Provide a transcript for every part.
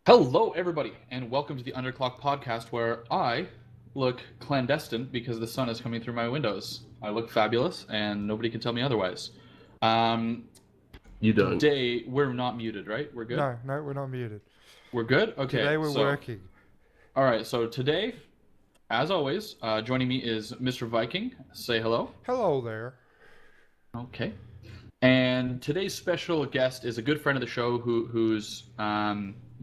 Hello, everybody, and welcome to the UnderClocked podcast, where I look clandestine because the sun is coming through my windows. I look fabulous, and nobody can tell me otherwise. Um, You don't. Today we're not muted, right? We're good. No, we're not muted. We're good. Okay. Today we're So, working. all right. So today, as always, joining me is Mr. Viking. Say hello. Hello there. Okay. And today's special guest is a good friend of the show who's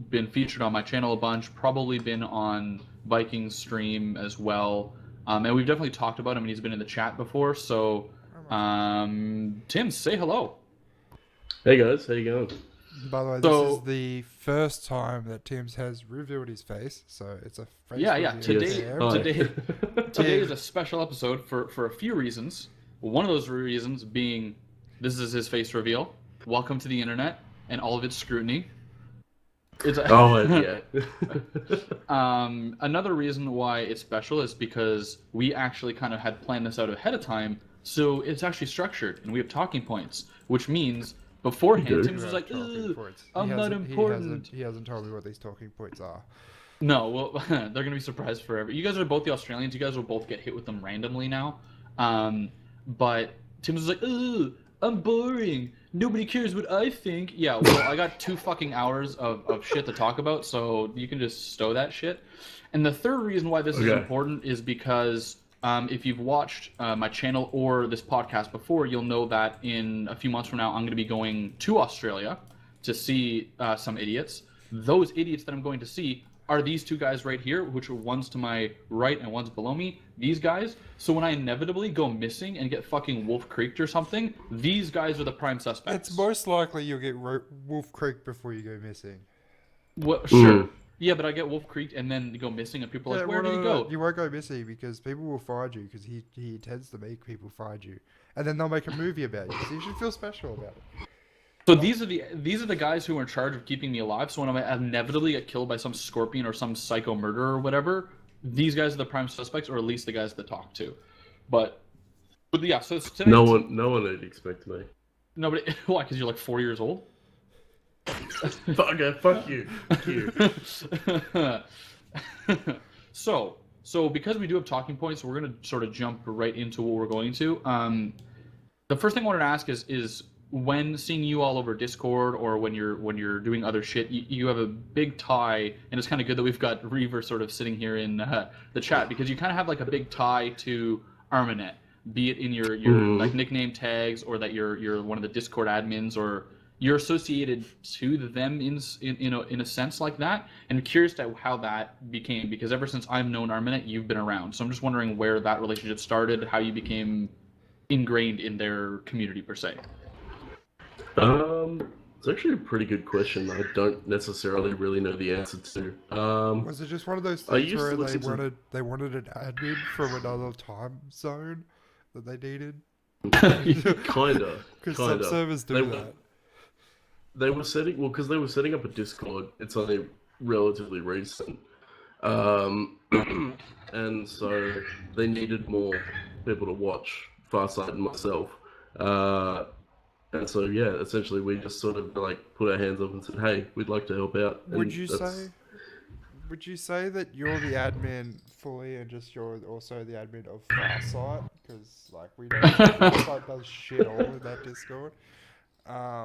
been featured on my channel a bunch, probably been on Viking's stream as well. And we've definitely talked about him, and he's been in the chat before. So, Tim, say hello. Hey guys, how you going? By the way, So- this is the first time that Tim's has revealed his face, so it's a face Yeah. reveal Today, for Hi. everybody. today is a special episode for a few reasons. One of those reasons being this is his face reveal. Welcome to the internet and all of its scrutiny. It's yeah. Another reason why it's special is because we actually kind of had planned this out ahead of time, so it's actually structured and we have talking points, which means beforehand We do. Tim was like, Talking points. I'm not important. He hasn't told me what these talking points are. No, well, they're gonna be surprised forever. You guys are both the Australians. You guys will both get hit with them randomly now. But Tim was like, "Ugh, I'm boring. Nobody cares what I think." Yeah, well, I got 2 fucking hours of shit to talk about, so you can just stow that shit. And the third reason why this is Okay. important is because if you've watched my channel or this podcast before, you'll know that in a few months from now, I'm going to be going to Australia to see some idiots. Those idiots that I'm going to see are these 2 guys right here, which are one's to my right and one's below me. These guys. So when I inevitably go missing and get fucking Wolf Creeked or something, these guys are the prime suspects. It's most likely you'll get Wolf Creek before you go missing. What? Sure. Yeah, but I get Wolf Creeked and then go missing, and people are like, "Where did he go?" You won't go missing because people will find you because he tends to make people find you, and then they'll make a movie about you. So you should feel special about it. So these are the guys who are in charge of keeping me alive. So when I inevitably get killed by some scorpion or some psycho murderer or whatever, these guys are the prime suspects, or at least the guys that talk to. But yeah, so it's today. no one would expect me. Nobody. Why? Because you're like 4 years old. Fuck you. Fuck you. So because we do have talking points, we're gonna sort of jump right into what we're going to. The first thing I wanted to ask is when seeing you all over Discord or when you're doing other shit, you have a big tie, and it's kind of good that we've got Reaver sort of sitting here in the chat because you kind of have like a big tie to Armanet, be it in your like nickname tags or that you're one of the Discord admins or you're associated to them in a sense like that. And I'm curious to how that became because ever since I've known Armanet, you've been around. So I'm just wondering where that relationship started, how you became ingrained in their community per se. It's actually a pretty good question. I don't necessarily really know the answer to. Was it just one of those I things used to where listen to- they wanted an admin from another time zone that they needed? Kinda. Because some servers do They- that. They were because they were setting up a Discord. It's only relatively recent, and so they needed more people to watch Farsight and myself. And so yeah, essentially we just sort of like put our hands up and said, "Hey, we'd like to help out." And Would you say that you're the admin fully and just you're also the admin of Farsight? Because like we know Farsight does shit all in that Discord. Well,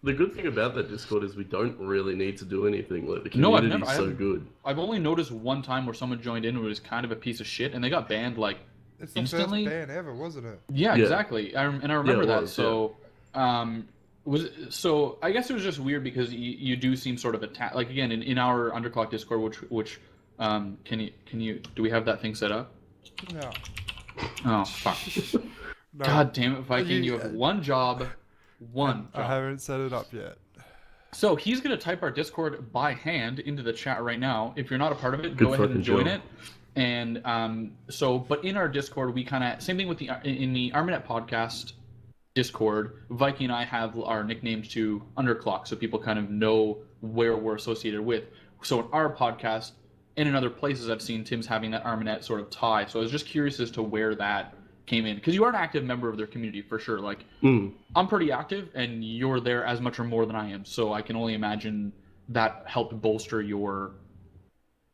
the good thing about that Discord is we don't really need to do anything. Like the No, I've community's never- so good. I've only noticed one time where someone joined in who was kind of a piece of shit, and they got banned like It's the instantly. first ban ever, wasn't it? Yeah, Yeah. exactly. I remember it that. was, So, so I guess it was just weird because you do seem sort of attacked. Like again, in our Underclock Discord, which can you do we have that thing set up? No. Oh fuck! No, God damn it, Viking! You have one job. I haven't set it up yet. So he's gonna type our Discord by hand into the chat right now. If you're not a part of it, Good go ahead and fucking join job. it. And but in our Discord, we kind of same thing with in the Armanet podcast Discord. Viking and I have our nicknames to Underclock, so people kind of know where we're associated with. So in our podcast and in other places, I've seen Tim's having that Armanet sort of tie. So I was just curious as to where that came in, because you are an active member of their community for sure. Like, I'm pretty active, and you're there as much or more than I am. So I can only imagine that helped bolster your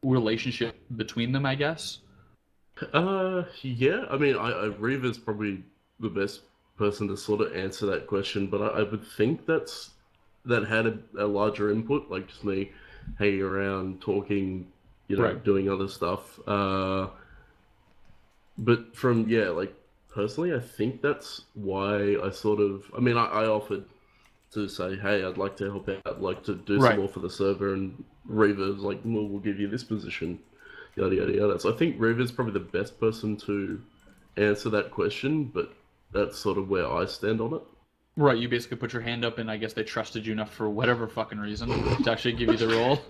relationship between them, I guess. Yeah. I mean, Reva's probably the best person to sort of answer that question, but I would think that had a larger input, like just me hanging around, talking, Right. doing other stuff. But like personally, I think that's why I sort of. I mean, I offered to say, hey, I'd like to help out, I'd like to do some Right. more for the server, and Reva's like, well, we'll give you this position, yada yada yada. So I think Reva's probably the best person to answer that question, but that's sort of where I stand on it. Right, you basically put your hand up, and I guess they trusted you enough for whatever fucking reason to actually give you the role.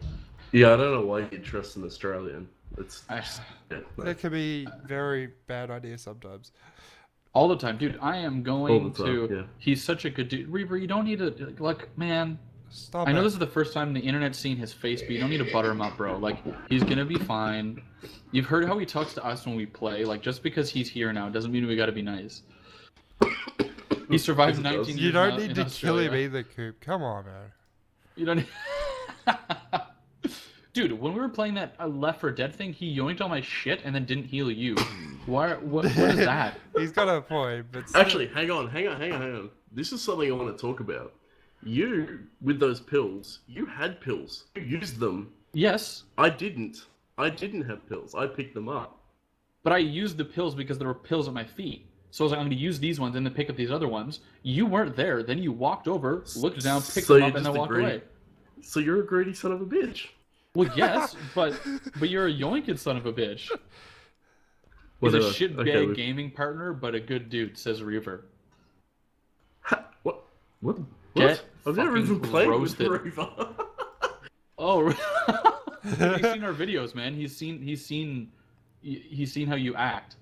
Yeah, I don't know why you trust an Australian. It's I, just, yeah, no, That can be very bad idea sometimes. all the time, dude. I am all going the time. to. Yeah. He's such a good dude. Reaver, you don't need to. Like, man, Stop I know it. this is the first time the internet's seen his face, but you don't need to butter him up, bro. Like, he's gonna be fine. You've heard how he talks to us when we play. Like, just because he's here now doesn't mean we gotta be nice. He survived Yes, it 19 does. years You don't in need to kill Australia. him either, Coop. Come on, man. You don't. Dude, when we were playing that Left 4 Dead thing, he yoinked all my shit and then didn't heal you. Why? What is that? He's got a point, but still. Actually, hang on. This is something I want to talk about. You, with those pills, you had pills. You used them. Yes, I didn't. I didn't have pills. I picked them up. but I used the pills because there were pills at my feet. So I was like, I'm going to use these ones and then pick up these other ones. You weren't there. Then you walked over, looked down, picked So them you're up, and then just a walked greedy- away. So you're a greedy son of a bitch. Well, yes, but you're a yoinking son of a bitch. He's Whatever. a shitbag Okay, gaming partner, but a good dude, says Reaver. What? What? Get I've never fucking even played roasted. with Reaver. Oh, he's seen our videos, man. He's seen how you act.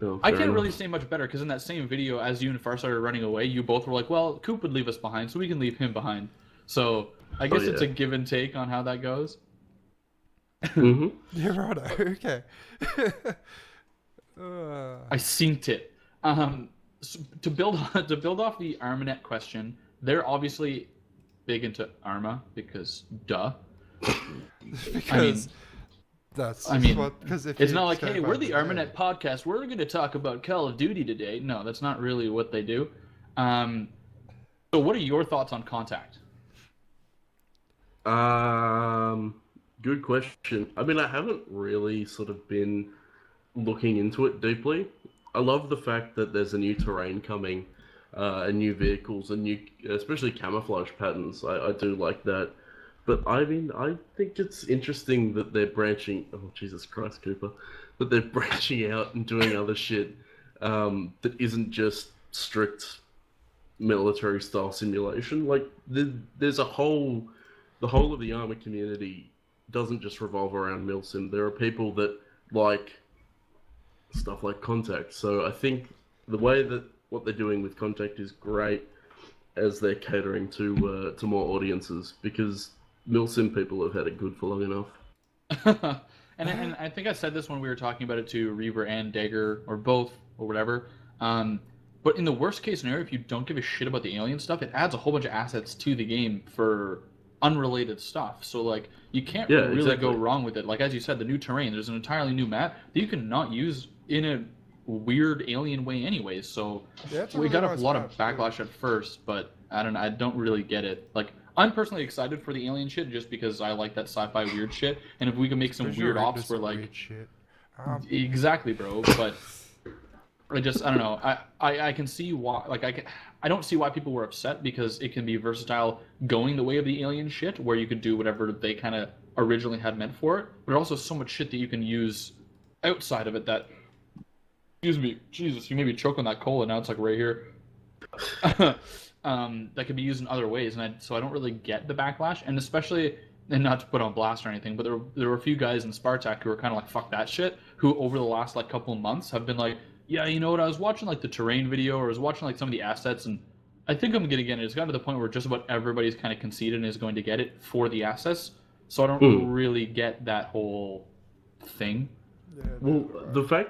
Oh, I fair can't enough. really say much better because in that same video, as you and Farsight are running away, you both were like, "Well, Coop would leave us behind, so we can leave him behind." So I guess it's yeah. a give and take on how that goes. Mm-hmm. You're right. Okay. I synced it. So to build off the Armanet question, they're obviously big into Arma because duh. Because that's I mean, what. Because if it's you not like, scope hey, we're over the there- Armanet podcast. We're going to talk about Call of Duty today. No, that's not really what they do. So what are your thoughts on Contact? Good question. I mean, I haven't really sort of been looking into it deeply. I love the fact that there's a new terrain coming, and new vehicles, and new, especially camouflage patterns. I do like that. But I mean, I think it's interesting that they're branching. Oh, Jesus Christ, Cooper! That they're branching out and doing other shit that isn't just strict military style simulation. Like there's the whole of the armor community doesn't just revolve around milsim. There are people that like stuff like Contact. So I think the way that what they're doing with Contact is great, as they're catering to more audiences, because milsim people have had it good for long enough. and I think I said this when we were talking about it to Reaver and Dagger, or both, or whatever. But in the worst case scenario, if you don't give a shit about the alien stuff, it adds a whole bunch of assets to the game for unrelated stuff. So like you can't Yeah, really exactly. go wrong with it. Like as you said, the new terrain, there's an entirely new map that you can not use in a weird alien way anyways. So Yeah, it's a we really got nice a lot of map, too. backlash at first, but I don't really get it. Like I'm personally excited for the alien shit just because I like that sci-fi weird shit. And if we can make some Because weird you're into ops where some like weird shit. exactly, bro, but I don't know. I can see why. Like I don't see why people were upset because it can be versatile, going the way of the alien shit, where you could do whatever they kind of originally had meant for it. But also so much shit that you can use outside of it. That, excuse me, Jesus, you made me choke on that cola. Now it's like right here. That could be used in other ways, and so I don't really get the backlash, and especially. And not to put on blast or anything, but there were a few guys in Spartak who were kind of like, fuck that shit, who over the last like couple of months have been like, yeah, you know what, I was watching like the terrain video, or I was watching like some of the assets, and I think I'm going to get it. It's gotten to the point where just about everybody's kind of conceded and is going to get it for the assets, so I don't really get that whole thing. Yeah, Well, right.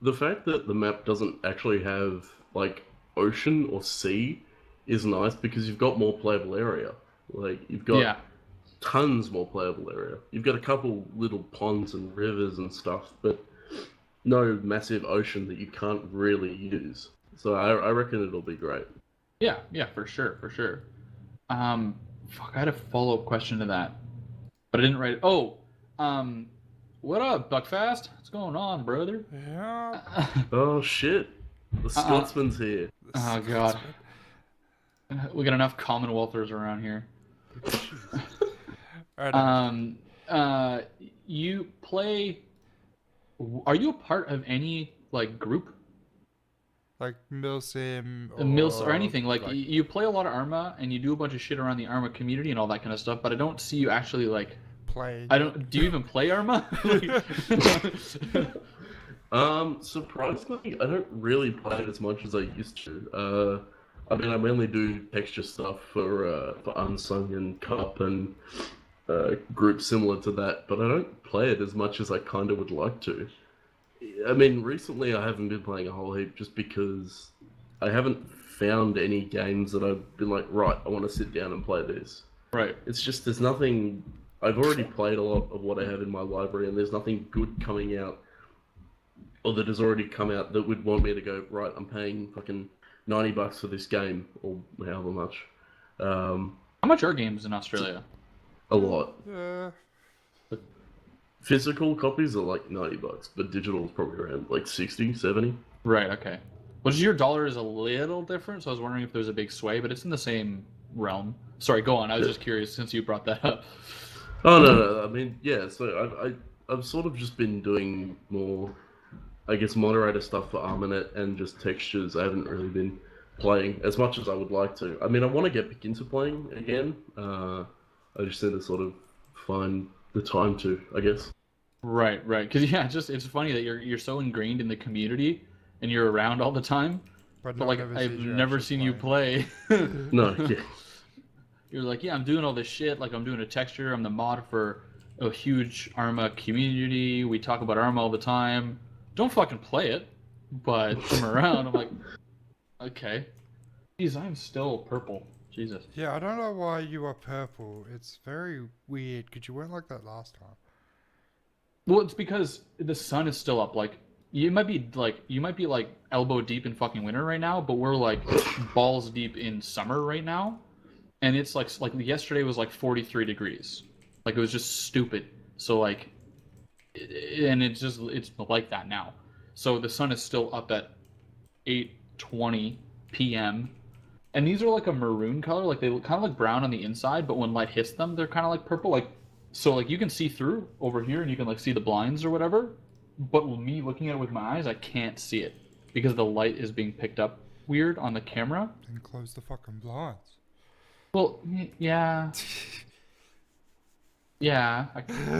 the the fact that the map doesn't actually have like ocean or sea is nice because you've got more playable area. Like you've got Yeah. tons more playable area. You've got a couple little ponds and rivers and stuff, but no massive ocean that you can't really use. So I reckon it'll be great. Yeah, yeah, for sure, for sure. Fuck, I had a follow-up question to that, but I didn't write it. Oh, um, what up, Buckfast? What's going on, brother? Yeah. Oh shit, the Scotsman's here. Oh god, we got enough Commonwealthers around here. Alright, You play. Are you a part of any like group, like Milsim mills, or or anything? Like like you play a lot of Arma and you do a bunch of shit around the Arma community and all that kind of stuff, but I don't see you actually like. playing. I don't. Do you even play Arma? Surprisingly, I don't really play it as much as I used to. I mean, I mainly do texture stuff for Unsung and Cup and groups similar to that, but I don't play it as much as I kind of would like to. I mean, recently I haven't been playing a whole heap just because I haven't found any games that I've been like, right, I want to sit down and play this. Right. It's just there's nothing. I've already played a lot of what I have in my library, and there's nothing good coming out, or that has already come out that would want me to go, right, I'm paying fucking $90 for this game, or however much. How much are games in Australia? A lot. Yeah. Physical copies are like $90, but digital is probably around like 60, 70. Right. Okay. Well, just your dollar is a little different, so I was wondering if there's a big sway, but it's in the same realm. Sorry, go on. I was just curious since you brought that up. Oh no, I mean, yeah. So I've sort of just been doing more, I guess, moderator stuff for Armanet and just textures. I haven't really been playing as much as I would like to. I mean, I want to get back into playing again. I just need to sort of find the time to, I guess. Right. Right. Because yeah, it's funny that you're so ingrained in the community and you're around all the time, but no like one ever I've sees you never actually seen you play. No, yeah. You're like, yeah, I'm doing all this shit. Like, I'm doing a texture. I'm the mod for a huge Arma community. We talk about Arma all the time. Don't fucking play it, but I'm around. I'm like, okay. Jeez, I'm still purple. Jesus. Yeah, I don't know why you are purple. It's very weird because you weren't like that last time. Well, it's because the sun is still up. Like, you might be like elbow deep in fucking winter right now, but we're like balls deep in summer right now. And it's like yesterday was like 43 degrees. Like it was just stupid. So like, and it's like that now. So the sun is still up at 8:20 p.m. And these are like a maroon color. Like they look kind of like brown on the inside, but when light hits them, they're kind of like purple. Like so like you can see through over here and you can like see the blinds or whatever. But with me looking at it with my eyes, I can't see it because the light is being picked up weird on the camera. Then close the fucking blinds. Well, yeah. Yeah.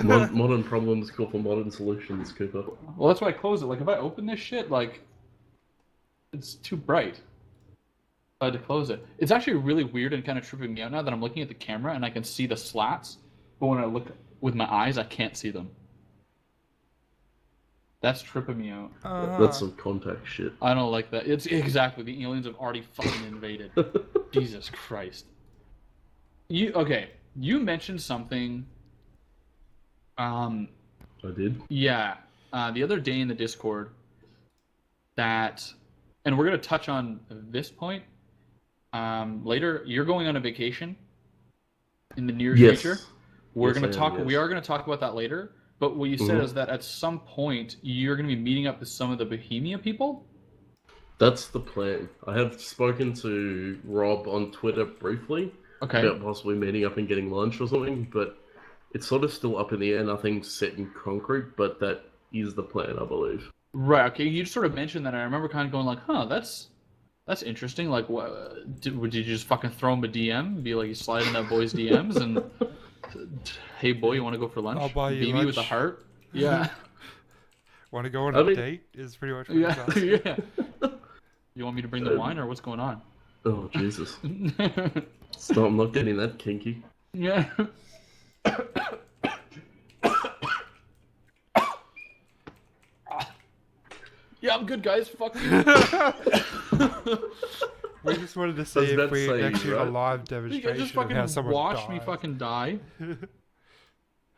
Modern problems call for modern solutions, Cooper. Well, that's why I close it. Like, if I open this shit, like, it's too bright. I had to close it. It's actually really weird and kind of tripping me out now that I'm looking at the camera and I can see the slats, but when I look with my eyes, I can't see them. That's tripping me out. That's some contact shit. I don't like that. It's exactly, the aliens have already fucking invaded. Jesus Christ. You mentioned something. I did. Yeah, the other day in the Discord that, and we're gonna touch on this point later. You're going on a vacation in the near future. We are gonna talk about that later. But what you said is that at some point you're gonna be meeting up with some of the Bohemia people. That's the plan. I have spoken to Rob on Twitter briefly. Okay. About possibly meeting up and getting lunch or something, but it's sort of still up in the air. Nothing's set in concrete, but that is the plan, I believe. Right. Okay. You sort of mentioned that. I remember kind of going like, "Huh, that's interesting." Like, would you just fucking throw him a DM, be like, you slide in that boy's DMs, and hey, boy, you want to go for lunch? I'll buy you Baby lunch. with a heart. Yeah. Want to go on a date? Is pretty much what he's asking. Yeah. You want me to bring the wine, or what's going on? Oh Jesus! Stop! I'm not getting that kinky. Yeah. Yeah, I'm good, guys. Fuck you. We just wanted to was see if about to we say, actually have a right? live You guys demonstration just of how fucking someone watch me dies. fucking die.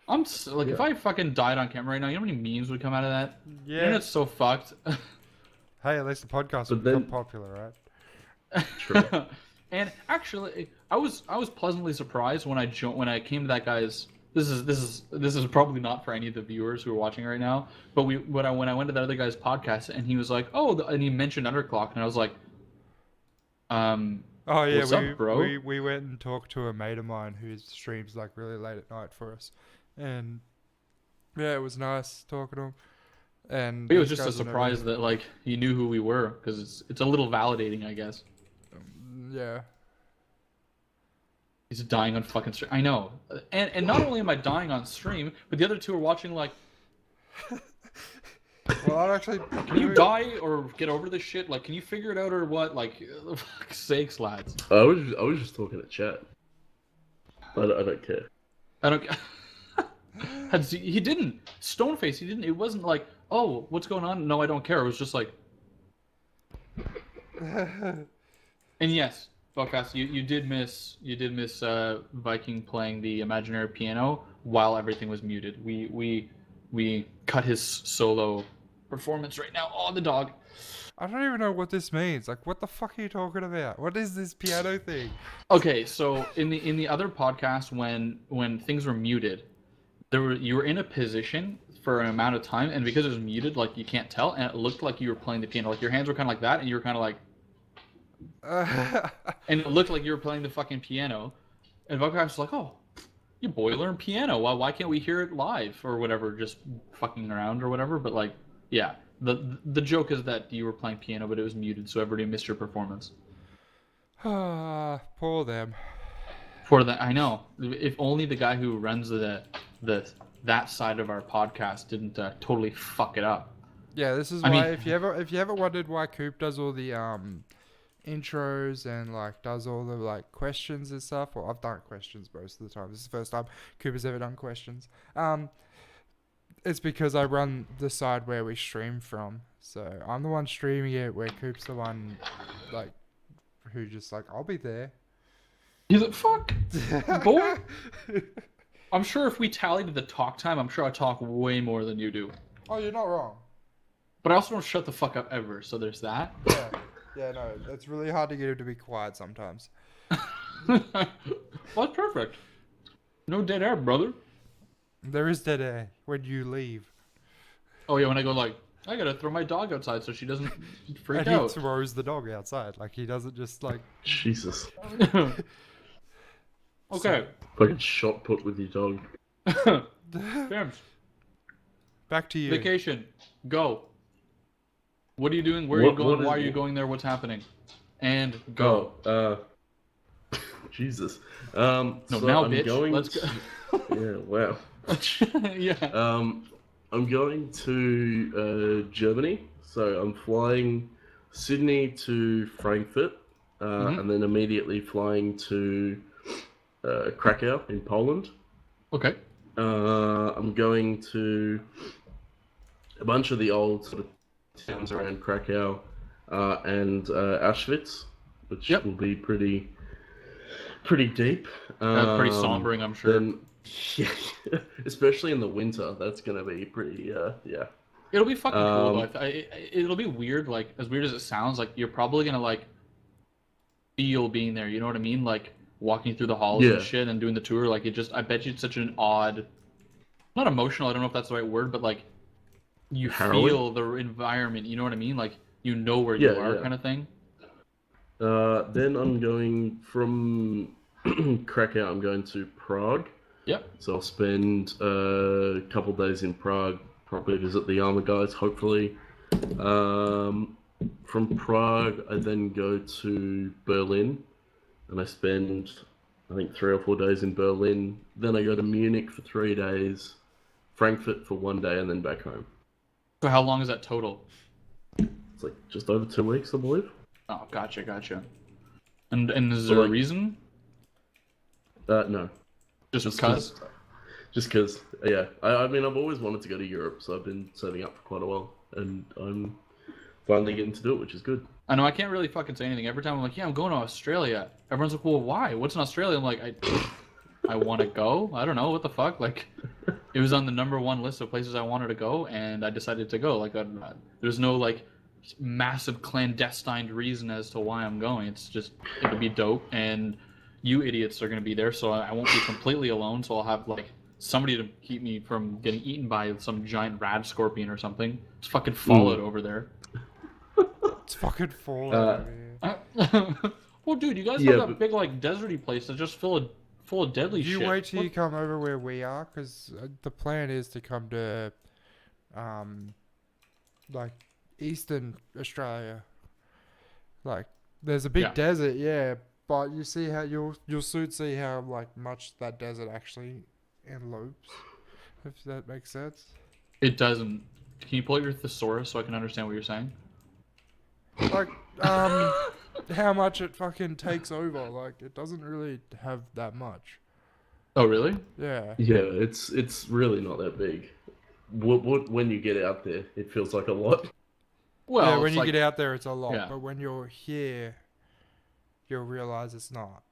Like, if Yeah. I fucking died on camera right now, you know how many memes would come out of that? The Yeah. internet's so fucked. Hey, at least the podcast will But become then- popular, right? True. And actually, I was pleasantly surprised when when I came to that guy's. This is probably not for any of the viewers who are watching right now. But when I went to that other guy's podcast and he was like, oh, and he mentioned UnderClocked, and I was like, Oh yeah, what's up, bro? we went and talked to a mate of mine who streams like really late at night for us, and yeah, it was nice talking to him. And It was these just a guys will never- surprise that like he knew who we were because it's a little validating, I guess. Yeah. He's dying on fucking stream. I know, and not only am I dying on stream, but the other two are watching like. Well, I'd actually. Can you die or get over this shit? Like, can you figure it out or what? Like, for fuck's sakes, lads. I was just talking to chat. I don't care. I don't. He didn't. Stoneface. He didn't. It wasn't like, oh, what's going on? No, I don't care. It was just like. And yes, Buckfast, you did miss Viking playing the imaginary piano while everything was muted. We cut his solo performance right now. Oh, the dog. I don't even know what this means. Like, what the fuck are you talking about? What is this piano thing? Okay, so in the other podcast when things were muted, you were in a position for an amount of time, and because it was muted, like you can't tell, and it looked like you were playing the piano. Like your hands were kind of like that, and you were kind of like. And it looked like you were playing the fucking piano, and Buckfast was like, "Oh, you boy learn piano. Why can't we hear it live or whatever? Just fucking around or whatever." But like, yeah, the joke is that you were playing piano, but it was muted, so everybody missed your performance. Poor them. For that, I know. If only the guy who runs that side of our podcast didn't totally fuck it up. Yeah, this is I why mean- if you ever wondered why Coop does all the intros and like does all the like questions and stuff. Well, I've done questions most of the time. This is the first time Coop has ever done questions. It's because I run the side where we stream from. So I'm the one streaming it, where Coop's the one like who just like I'll be there. He's like, fuck, boy. I'm sure if we tallied the talk time, I'm sure I talk way more than you do. Oh, you're not wrong. But I also don't shut the fuck up ever, so there's that. Yeah. Yeah, no, it's really hard to get him to be quiet sometimes. Well, that's perfect. No dead air, brother. There is dead air when you leave. Oh yeah, when I go like, I gotta throw my dog outside so she doesn't freak And out. he throws the dog outside. Like, he doesn't just, like... Jesus. Okay. Fucking shot put with your dog. James, Back to you. vacation. Go. What are you doing? Where are What- you going? what is- Why are you going there? What's happening? And go. Jesus. No, so now, I'm bitch. going Let's go. Yeah, wow. Yeah. I'm going to Germany. So I'm flying Sydney to Frankfurt, and then immediately flying to Krakow in Poland. Okay. I'm going to a bunch of the old sort of towns around Krakow and Auschwitz, which Yep. will be pretty deep. Pretty sombering, I'm sure. Then, yeah, especially in the winter, that's gonna be pretty. Yeah. It'll be fucking cool. Um, Though. It'll be weird. Like as weird as it sounds, like you're probably gonna like feel being there. You know what I mean? Like walking through the halls Yeah. and shit and doing the tour. Like it just, I bet you it's such an odd, not emotional. I don't know if that's the right word, but like you Harrowing? feel the environment. You know what I mean? Like you know where you Yeah, are, yeah. kind of thing. Then I'm going from Krakow. I'm going to Prague. Yep. So I'll spend a couple days in Prague. Probably visit the Armour guys, hopefully. From Prague, I then go to Berlin, and I spend, I think, 3 or 4 days in Berlin. Then I go to Munich for 3 days, Frankfurt for 1 day, and then back home. So how long is that total? It's like just over 2 weeks, I believe. Oh, gotcha. And is So, there a like- reason? No. Just Just because? Just because, yeah. I mean, I've always wanted to go to Europe, so I've been saving up for quite a while, and I'm finally getting to do it, which is good. I know I can't really fucking say anything. Every time I'm like, yeah, I'm going to Australia. Everyone's like, well, why? What's in Australia? I'm like, I want to go. I don't know what the fuck. Like, it was on the #1 list of places I wanted to go, and I decided to go. Like, there's no like massive clandestine reason as to why I'm going. It's just it'll be dope, and you idiots are gonna be there, so I won't be completely alone. So I'll have like somebody to keep me from getting eaten by some giant rad scorpion or something. It's fucking fallout over there. It's fucking falling Uh, over here. Well, dude, you guys Yeah, have that but- big like deserty place that's just full of deadly You shit. wait till you What- come over where we are, because the plan is to come to, like, Eastern Australia. Like, there's a big Yeah. desert, yeah, but you see how you'll soon see how like much that desert actually envelopes, if that makes sense. It doesn't. Can you pull out your thesaurus so I can understand what you're saying? Like, how much it fucking takes over. Like, it doesn't really have that much. Oh, really? Yeah. Yeah, it's really not that big. When you get out there, it feels like a lot. Well, Yeah, when it's you like, get out there, it's a lot. Yeah. But when you're here, you'll realize it's not.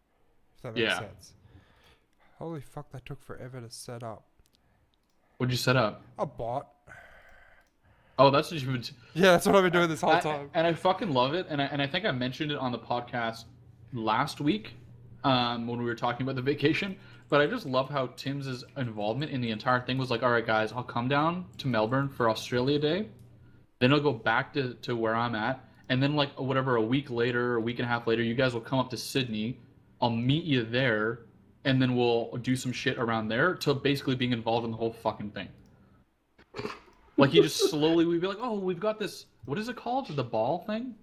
If that makes Yeah. sense. Holy fuck, that took forever to set up. what'd you set up? A bot. Oh, that's what you've been. Yeah, that's what I've been doing this whole time. And I fucking love it. And I think I mentioned it on the podcast last week, when we were talking about the vacation. But I just love how Tim's involvement in the entire thing was like, all right, guys, I'll come down to Melbourne for Australia Day. Then I'll go back to where I'm at. And then, like, whatever, a week later, a week and a half later, you guys will come up to Sydney. I'll meet you there. And then we'll do some shit around there to basically being involved in the whole fucking thing. Like, he just slowly, we'd be like, oh, we've got this, what is it called? The ball thing?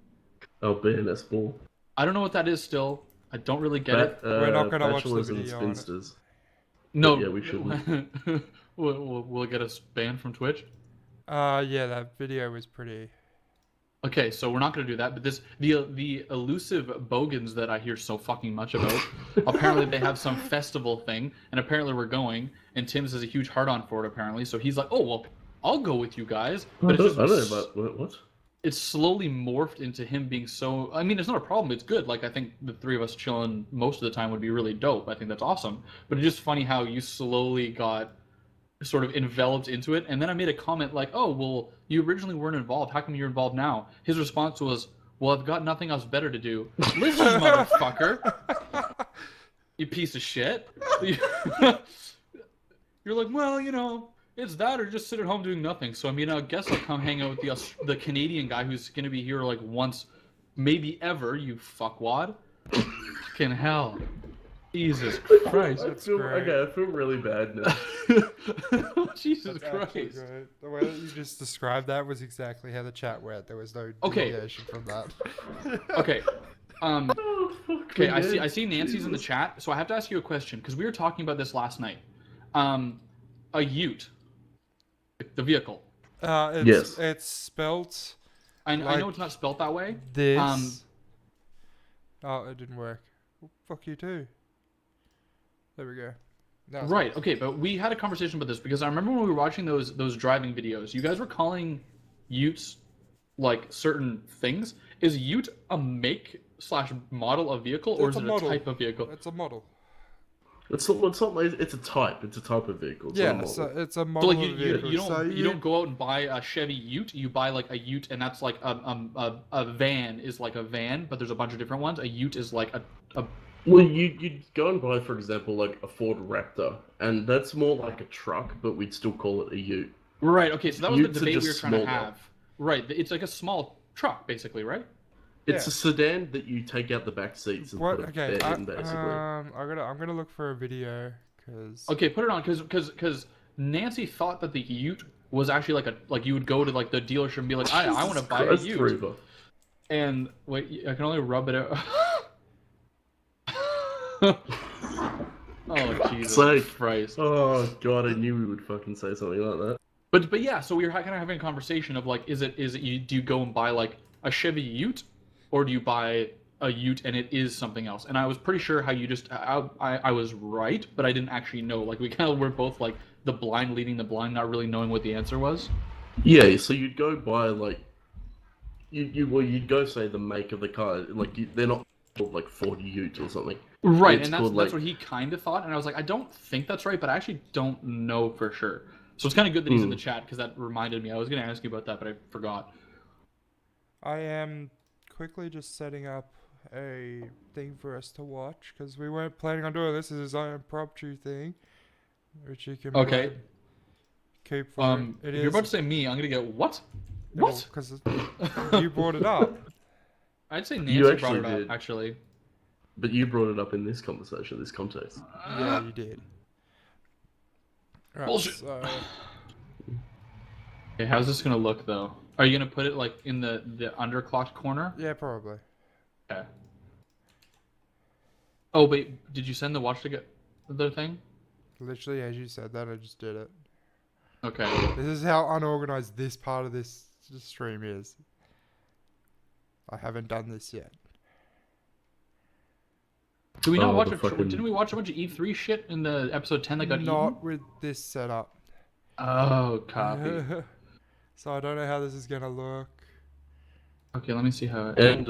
Oh, BNS ball. I don't know what that is still. I don't really get it. We're not gonna watch the Bachelors and video on it. Spinsters. No. Yeah, we shouldn't. Will it get us banned from Twitch? Yeah, that video was pretty. Okay, so we're not going to do that. But the elusive bogans that I hear so fucking much about, apparently they have some festival thing, and apparently we're going, and Tim's has a huge heart-on for it, apparently. So he's like, oh, well, I'll go with you guys. But I it's don't just, know about what. it's slowly morphed into him being so. I mean, it's not a problem. It's good. Like, I think the three of us chilling most of the time would be really dope. I think that's awesome. But it's just funny how you slowly got sort of enveloped into it. And then I made a comment like, oh, well, you originally weren't involved. How come you're involved now? His response was, well, I've got nothing else better to do. Listen, motherfucker. You piece of shit. You're like, well, you know, it's that or just sit at home doing nothing. So, I mean, I guess I'll come hang out with the Canadian guy who's going to be here like once, maybe ever, you fuckwad. Fucking hell. Jesus Christ. That's great. Okay, I feel really bad now. Jesus That's actually Christ. great. The way that you just described that was exactly how the chat went. There was no Okay. deviation from that. Okay. Oh, fuck Okay, me, I see Nancy's in the Jesus. chat, so I have to ask you a question because we were talking about this last night. A Ute, the vehicle. It's spelt I Like know it's not spelt that way. this. Oh, it didn't work. Well, fuck you too. There we go. Now it's Right. Okay, but we had a conversation about this because I remember when we were watching those driving videos, you guys were calling Utes like certain things. Is Ute a make / model of vehicle, or It's is a it model. a type of vehicle? It's a model. It's a type. It's a type of vehicle. It's not a Yeah, model. so it's a So model like of vehicle. you don't So you don't go out and buy a Chevy Ute. You buy like a Ute, and that's like a van is like a van, but there's a bunch of different ones. A Ute is like a Well, you'd go and buy, for example, like a Ford Raptor, and that's more like a truck, but we'd still call it a ute. right. Okay, so that was the Utes are debate we were just trying to smaller. have. Right, it's like a small truck, basically, right? It's Yeah. a sedan that you take out the back seats and What? put a Okay. bed in, basically. I'm gonna look for a video because Okay, put it on because Nancy thought that the Ute was actually like you would go to like the dealership and be like, I want to buy a Christ, Ute, Reba. and wait, I can only rub it out. Oh Jesus Sake. Christ! Oh god, I knew we would fucking say something like that. But yeah, so we were kind of having a conversation of like, is it do you go and buy like a Chevy Ute, or do you buy a Ute and it is something else? And I was pretty sure how you just I was right, but I didn't actually know. Like we kind of were both like the blind leading the blind, not really knowing what the answer was. Yeah, so you'd go buy like you'd go say the make of the car, like they're not called like Ford Ute or something. Right, It's and that's called, that's like- what he kind of thought, and I was like, I don't think that's right, but I actually don't know for sure. So it's kind of good that he's in the chat because that reminded me. I was going to ask you about that, but I forgot. I am quickly just setting up a thing for us to watch because we weren't planning on doing this. This is his own impromptu thing, which you can Okay. keep for. If you're about to say me, I'm going to go, what? What? Because you brought it up. I'd say You Nancy brought actually it up, did. actually. But you brought it up in this conversation, this context. Yeah, you did. Right, Bullshit. So, Okay, how's this going to look, though? Are you going to put it, like, in the underclocked corner? yeah, probably. Okay. Oh, wait, did you send the watch ticket the thing? Literally, as you said that, I just did it. Okay. This is how unorganized this part of this stream is. I haven't done this yet. Did we not Oh, watch the a? fucking- Didn't we watch a bunch of E3 shit in the episode 10 that got Not eaten? with this setup. Oh, copy. So I don't know how this is gonna look. Okay, let me see how. And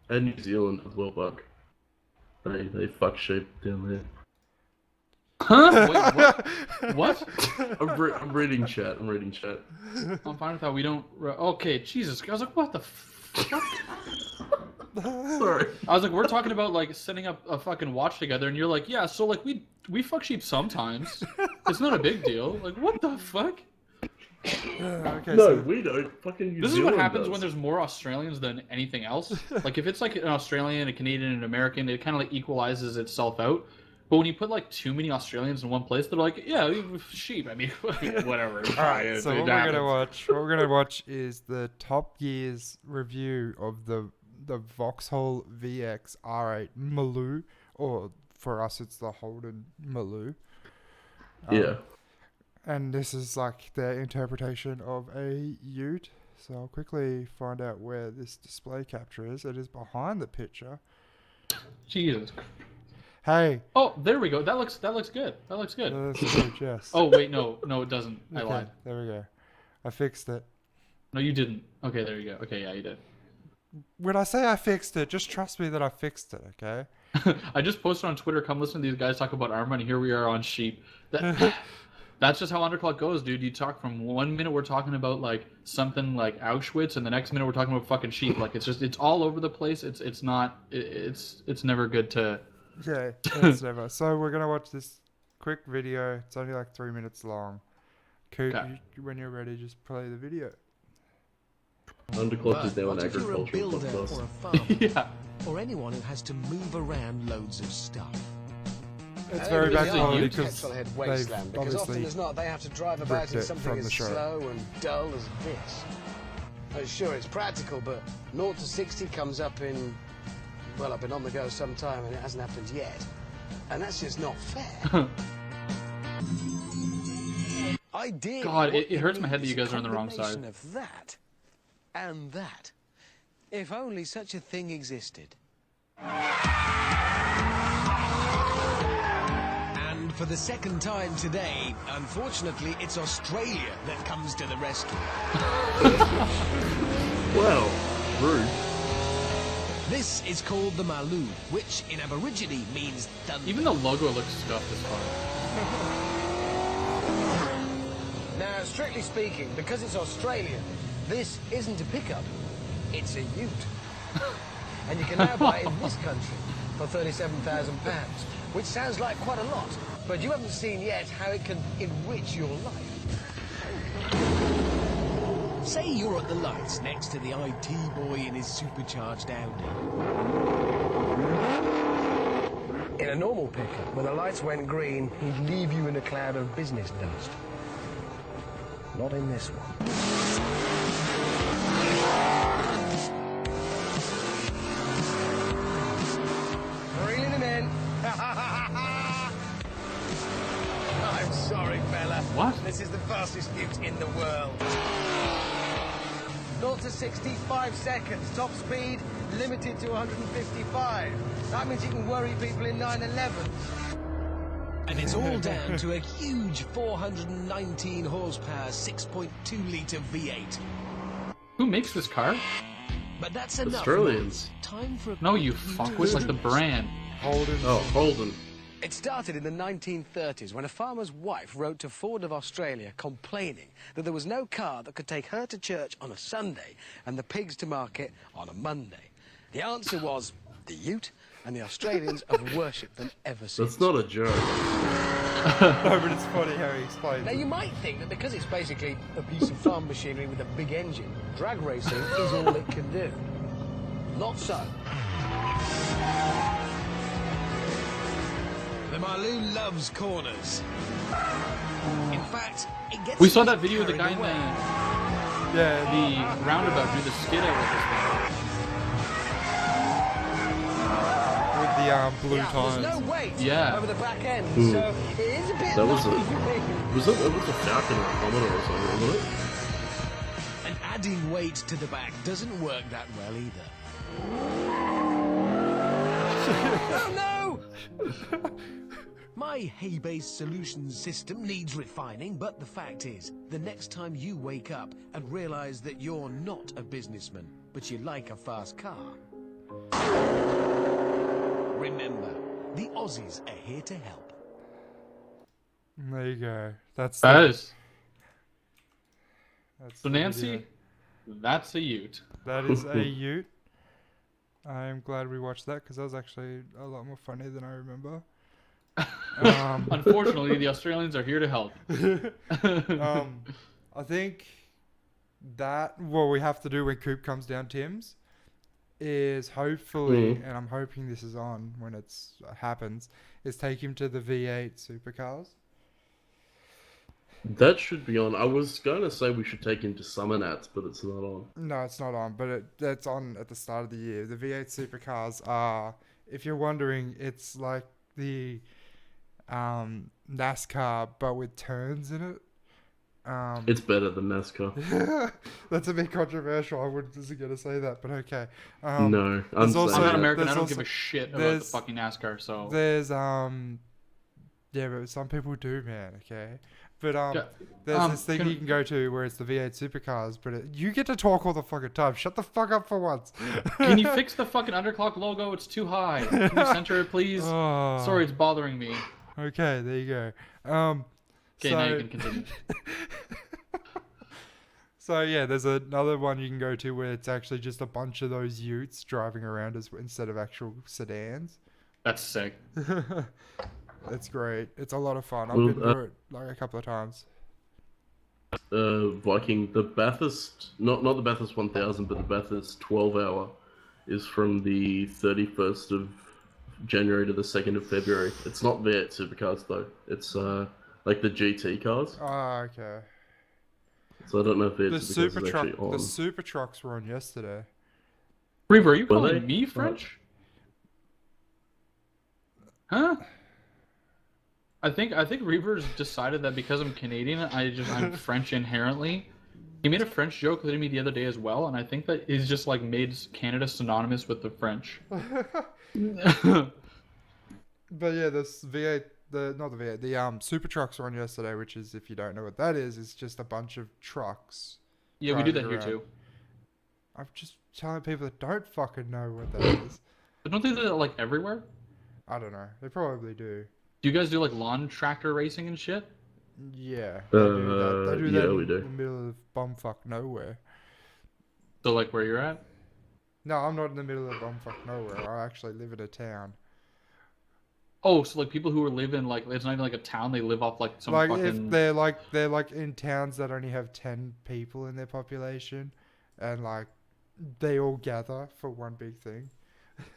New Zealand as well, Buck. They fuck sheep down there. Huh? Wait, what? What? I'm reading chat. I'm fine with that. We don't. Okay, Jesus. I was like, what the fuck? Sorry. I was like, we're talking about like setting up a fucking watch together, and you're like, yeah. So like we fuck sheep sometimes. It's not a big deal. Like, what the fuck? Okay, No, so we don't. Fucking New This is Zealand what happens does. when there's more Australians than anything else. Like if it's like an Australian, a Canadian, and an American, it kind of like equalizes itself out. But when you put like too many Australians in one place, they're like, yeah, sheep. I mean, whatever. Alright, so what we're gonna watch is the Top Gear's review of the Vauxhall VX R8 Maloo, or for us it's the Holden Maloo. Yeah. And this is like their interpretation of a ute. So I'll quickly find out where this display capture is. It is behind the picture. Jesus. Hey. Oh, there we go. That looks good. That looks good. That's huge, yes. Oh wait, no, it doesn't. I Okay, lied. there we go. I fixed it. No, you didn't. Okay, there you go. Okay, yeah, you did. When I say I fixed it, just trust me that I fixed it, okay? I just posted on Twitter. Come listen to these guys talk about armor, and here we are on sheep. That's just how Underclock goes, dude. You talk from 1 minute we're talking about like something like Auschwitz, and the next minute we're talking about fucking sheep. Like it's all over the place. It's never good to. Yeah, it's never. So we're gonna watch this quick video. It's only like 3 minutes long. Coop, Okay. when you're ready, just play the video. Underclocked is now an What if you're a agricultural builder podcast. or a farmer, Yeah. or anyone who has to move around loads of stuff? It's very bad really quality huge because petrol-head they've wasteland, because often obviously as not they have to drive about ripped in it something from as the show. slow and dull as this. Oh, sure, it's practical, but 0 to 60 comes up in, well, I've been on the go some time and it hasn't happened yet. And that's just not fair. Ideally, God, what it you hurts my need head that is you guys a are on the wrong side. combination of that and that. If only such a thing existed. And for the second time today, unfortunately, it's Australia that comes to the rescue. Wow, rude. This is called the Maloo, which in Aborigine means thunder. Even the logo looks scuffed as fuck. Now, strictly speaking, because it's Australian, this isn't a pickup, it's a ute. And you can now buy it in this country for £37,000, which sounds like quite a lot, but you haven't seen yet how it can enrich your life. Say you're at the lights next to the IT boy in his supercharged Audi. In a normal pickup, when the lights went green, he'd leave you in a cloud of business dust. Not in this one. Reeling him in. I'm sorry, fella. What? This is the fastest ute in the world. 0 to 65 seconds. Top speed limited to 155. That means you can worry people in 911. And it's all down to a huge 419 horsepower, 6.2 litre V8. Who makes this car? But that's enough. Australians. Time for a No, you quick fuck with like the brand. Holden. Oh, Holden. It started in the 1930s when a farmer's wife wrote to Ford of Australia complaining that there was no car that could take her to church on a Sunday and the pigs to market on a Monday. The answer was the Ute, and the Australians have worshipped them ever since. That's not a joke. No, but it's funny how he explains Now, it. you might think that because it's basically a piece of farm machinery with a big engine, drag racing is all it can do. Not so. The Marlou loves corners. In fact, it gets We a saw bit that video of the guy carried in the away. Yeah, roundabout do the skid out with this thing. with the blue Yeah, tires. there's no weight Yeah. over the back end, Hmm. so it is a bit That was noisy. it was a Falcon or a Commodore or something, wasn't it? And adding weight to the back doesn't work that well either. Oh no! My hay-based solutions system needs refining, but the fact is, the next time you wake up and realize that you're not a businessman, but you like a fast car, remember, the Aussies are here to help. There you go. That's That the, is. that's So the Nancy, video. that's a Ute. That is a Ute. I am glad we watched that because that was actually a lot more funny than I remember. Unfortunately, the Australians are here to help. I think that what we have to do when Coop comes down Tim's is hopefully, and I'm hoping this is on when it's happens, is take him to the V8 supercars. That should be on. I was going to say we should take him to Summer Nats, but it's not on. No, it's not on, but that's on at the start of the year. The V8 supercars are, if you're wondering, it's like the NASCAR but with turns in it. It's better than NASCAR. That's a bit controversial. I wasn't going to say that, but okay. No, I'm there's also- I'm not saying American. I there's don't also- give a shit about the there's- fucking NASCAR. So There's yeah, but some people do, man. Okay, but Yeah, there's this thing can- you can go to where it's the V8 supercars, but you get to talk all the fucking time. Shut the fuck up for once. can you fix the fucking UnderClocked logo? It's too high. Can you center it, please? Oh, Sorry, it's bothering me. Okay, there you go. Okay, so, now you can continue. So yeah, there's another one you can go to where it's actually just a bunch of those Utes driving around instead of actual sedans. That's sick. It's great. It's a lot of fun. I've Well, been to it like a couple of times. Viking, the Bathurst, not the Bathurst 1000, but the Bathurst 12-hour is from the 31st of January to the 2nd of February. It's not V8 supercars though. It's like the GT cars. Oh, okay. So I don't know if The V8 supercars is actually on. the super trucks were on yesterday. Reaver, are you Were calling they? me French? Huh? I think Reaver's decided that because I'm Canadian, I'm French inherently. He made a French joke with me the other day as well, and I think that he's just like made Canada synonymous with the French. But yeah, this V8, not the V8, the super trucks were on yesterday, which is, if you don't know what that is, it's just a bunch of trucks. Yeah, we do that driving here around. too. I'm just telling people that don't fucking know what that is. But don't they do that like everywhere? I don't know. They probably do. Do you guys do like lawn tractor racing and shit? Yeah. They do that. They do yeah, that we in do. the middle of bumfuck nowhere. So like where you're at? No, I'm not in the middle of bumfuck nowhere. I actually live in a town. Oh, so like people who are living like it's not even like a town. They live off like some Like fucking. if they're like in towns that only have 10 people in their population, and like they all gather for one big thing.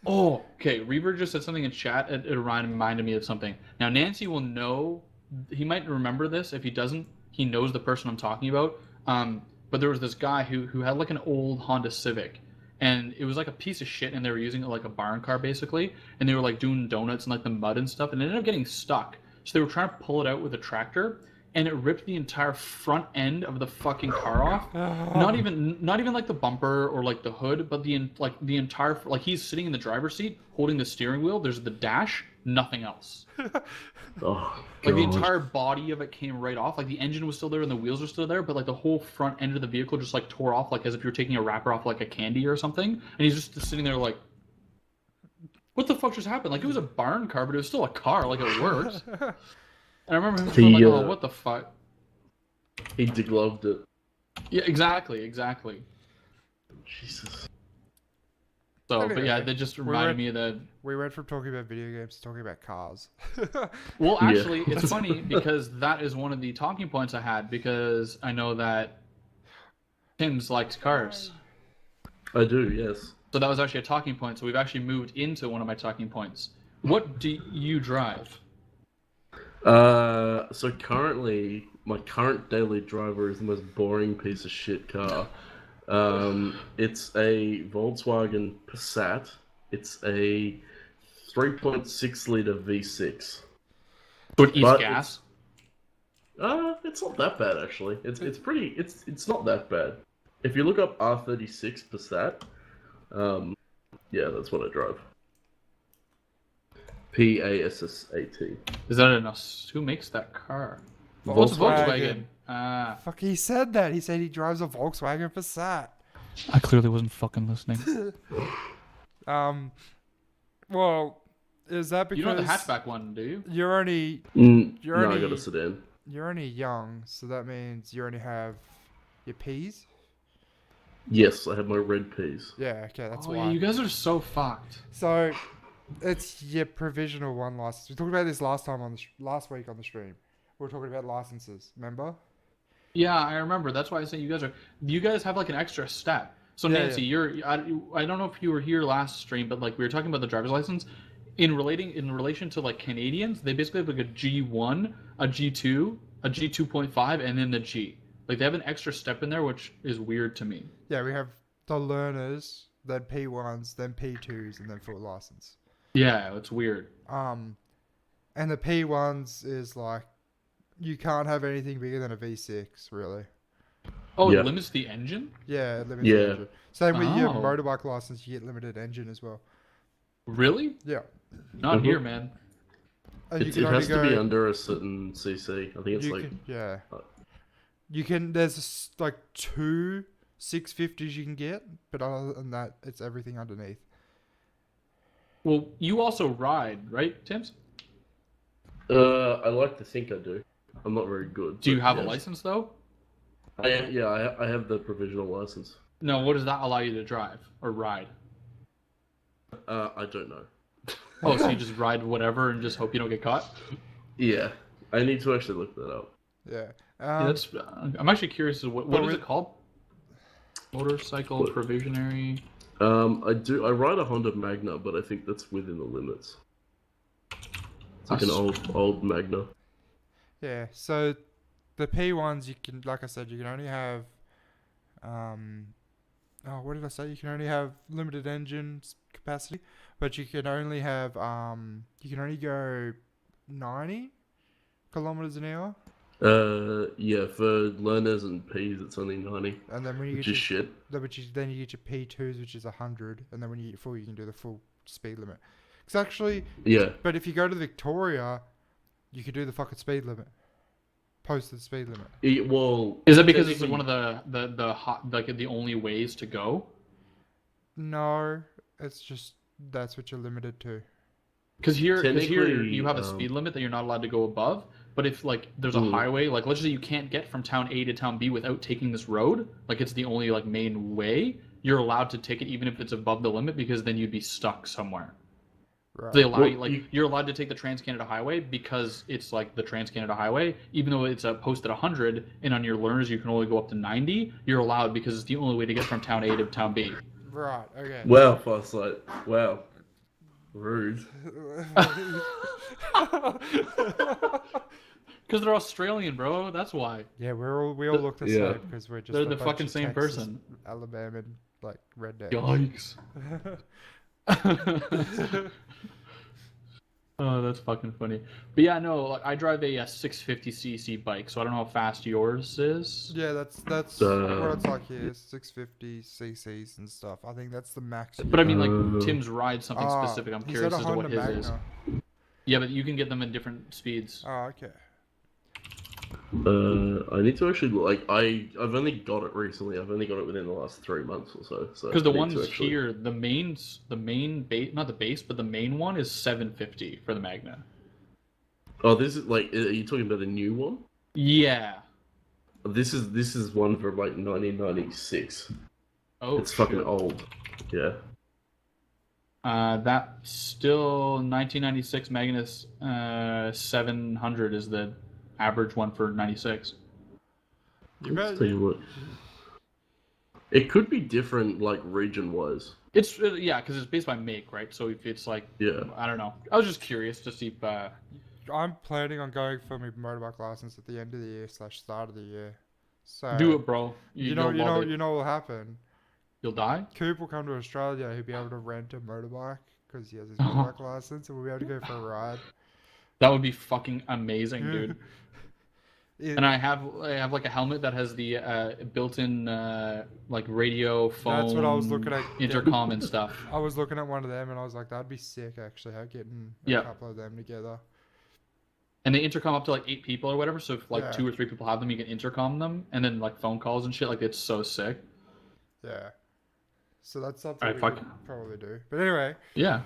Oh, okay. Reaver just said something in chat. It reminded me of something. Now Nancy will know. He might remember this. If he doesn't, he knows the person I'm talking about. But there was this guy who had like an old Honda Civic, and it was like a piece of shit, and they were using it like a barn car basically, and they were like doing donuts in like the mud and stuff, and it ended up geting stuck. So they were trying to pull it out with a tractor, and it ripped the entire front end of the fucking car off. Not even like the bumper or like the hood, but the entire, like, he's sitting in the driver's seat holding the steering wheel. There's the dash, nothing else. Oh, Like the God. entire body of it came right off. Like the engine was still there and the wheels were still there, but like the whole front end of the vehicle just like tore off, like as if you're taking a wrapper off like a candy or something. And he's just sitting there like, what the fuck just happened? Like it was a barn car, but it was still a car. Like it works. And I remember him just going like, oh, what the fuck? He degloved it. Yeah, exactly. Jesus. So, but Anyway, yeah, that just reminded me of that. We went from talking about video games to talking about cars. Well, actually, it's funny because that is one of the talking points I had, because I know that Tim's likes cars. I do, yes. So that was actually a talking point. So we've actually moved into one of my talking points. What do you drive? So currently, my current daily driver is the most boring piece of shit car. It's a Volkswagen Passat. It's a 3.6 liter V6. So it eats But gas? It's not that bad actually. It's not that bad. If you look up R36 Passat, yeah, that's what I drive. Passat. Is that enough? Who makes that car? Volkswagen. Ah. Fuck, he said that. He said he drives a Volkswagen Passat. I clearly wasn't fucking listening. Well, is that because You don't have the hatchback one, do you? you're only No, I got a sedan. you're only young, so that means you only have your P's? Yes, I have my red peas. Yeah, okay, that's Oh, why. yeah, you guys are so fucked. So, it's your provisional one license. We talked about this last week on the stream. We were talking about licenses, remember? Yeah, I remember. That's why I say you guys have like an extra step. So Yeah, Nancy, I don't know if you were here last stream, but like we were talking about the driver's license. In relation to like Canadians, they basically have like a G1, a G2, a G2.5, and then the G. Like they have an extra step in there, which is weird to me. Yeah, we have the learners, then P1s, then P2s, and then full license. Yeah, it's weird. And the P1s is like, you can't have anything bigger than a V6, really. Oh, Yeah. it limits the engine? Yeah, it limits Yeah. the engine. Same with your Oh. motorbike license, you get limited engine as well. Really? Yeah. Not Mhm. here, man. And you It can only has to be go- under a certain CC. I think it's you like can, yeah. You can, there's like 2 650s you can get, but other than that, it's everything underneath. Well, you also ride, right, Tims? I like to think I do. I'm not very good. Do you but have a yes. license though? I have the provisional license. No. What does that allow you to drive or ride? I don't know. Oh, so you just ride whatever and just hope you don't get caught? Yeah, I need to actually look that up. Yeah. Yeah, that's. I'm actually curious. What is with- it called? Motorcycle What? provisionary. I ride a Honda Magna, but I think that's within the limits. It's like an old Magna. Yeah, so the P1s, you can, like I said, you can only have, what did I say? You can only have limited engine capacity, but you can only have, you can only go 90 kilometers an hour. Yeah, for learners and Ps, it's only 90, And then when you which get is your, shit. then you get your P2s, which is 100, and then when you get full, you can do the full speed limit. Because actually, Yeah, but if you go to Victoria, you could do the fucking speed limit. Posted speed limit. well, Is that because it's like technically- one of the hot, like the only ways to go? No, it's just that's what you're limited to. Because here Technically, you have a speed limit that you're not allowed to go above. But if like there's a highway, like let's just say you can't get from town A to town B without taking this road, like it's the only like main way, you're allowed to take it even if it's above the limit, because then you'd be stuck somewhere. Right. They allow Well, you, like you're allowed to take the Trans-Canada Highway because it's like the Trans-Canada Highway, even though it's posted 100, and on your learners you can only go up to 90. You're allowed because it's the only way to get from town A to town B. Right. Okay. Wow, Farsight. Wow. Rude. Because they're Australian, bro. That's why. Yeah, we all look the Yeah. same because we're just They're a the bunch fucking of same Texas, person. Alabama, like redneck. Yikes. Oh, that's fucking funny. But yeah, no, like I drive a 650cc bike, so I don't know how fast yours is. Yeah, that's what it's like here. 650 cc's and stuff. I think that's the max you But I can mean, go. like Tim's rides something specific. I'm He's got curious a as to what Honda his is. Magna. Yeah, but you can get them in different speeds. Oh, okay. I need to actually I've only got it recently. I've only got it within the last 3 months or so. So Because the I need ones to actually... here, the main base, not the base, but the main one is 750 for the Magna. Oh, this is like, are you talking about a new one? Yeah. This is one from like 1996. Oh, It's fucking shit. old. Yeah. That's still 1996 Magnus 700 is the average one for 96. You Let's bet. tell you what. It could be different, like region-wise. It's yeah, because it's based by make, right? So if it's like, Yeah. I don't know. I was just curious to see if I'm planning on going for my motorbike license at the end of the year / start of the year. So do it, bro. you know it. what will happen. You'll die. Coop will come to Australia. He'll be able to rent a motorbike because he has his motorbike license, and we'll be able to go for a ride. That would be fucking amazing, dude. It- And I have like a helmet that has the built-in like radio, phone, That's what I was looking at. intercom and stuff. I was looking at one of them, and I was like, that'd be sick, actually. How getting a Yeah. couple of them together. And they intercom up to like 8 people or whatever. So if like Yeah. 2 or 3 people have them, you can intercom them, and then like phone calls and shit. Like it's so sick. Yeah. So that's something Alright, we fuck. could probably do. But anyway. Yeah.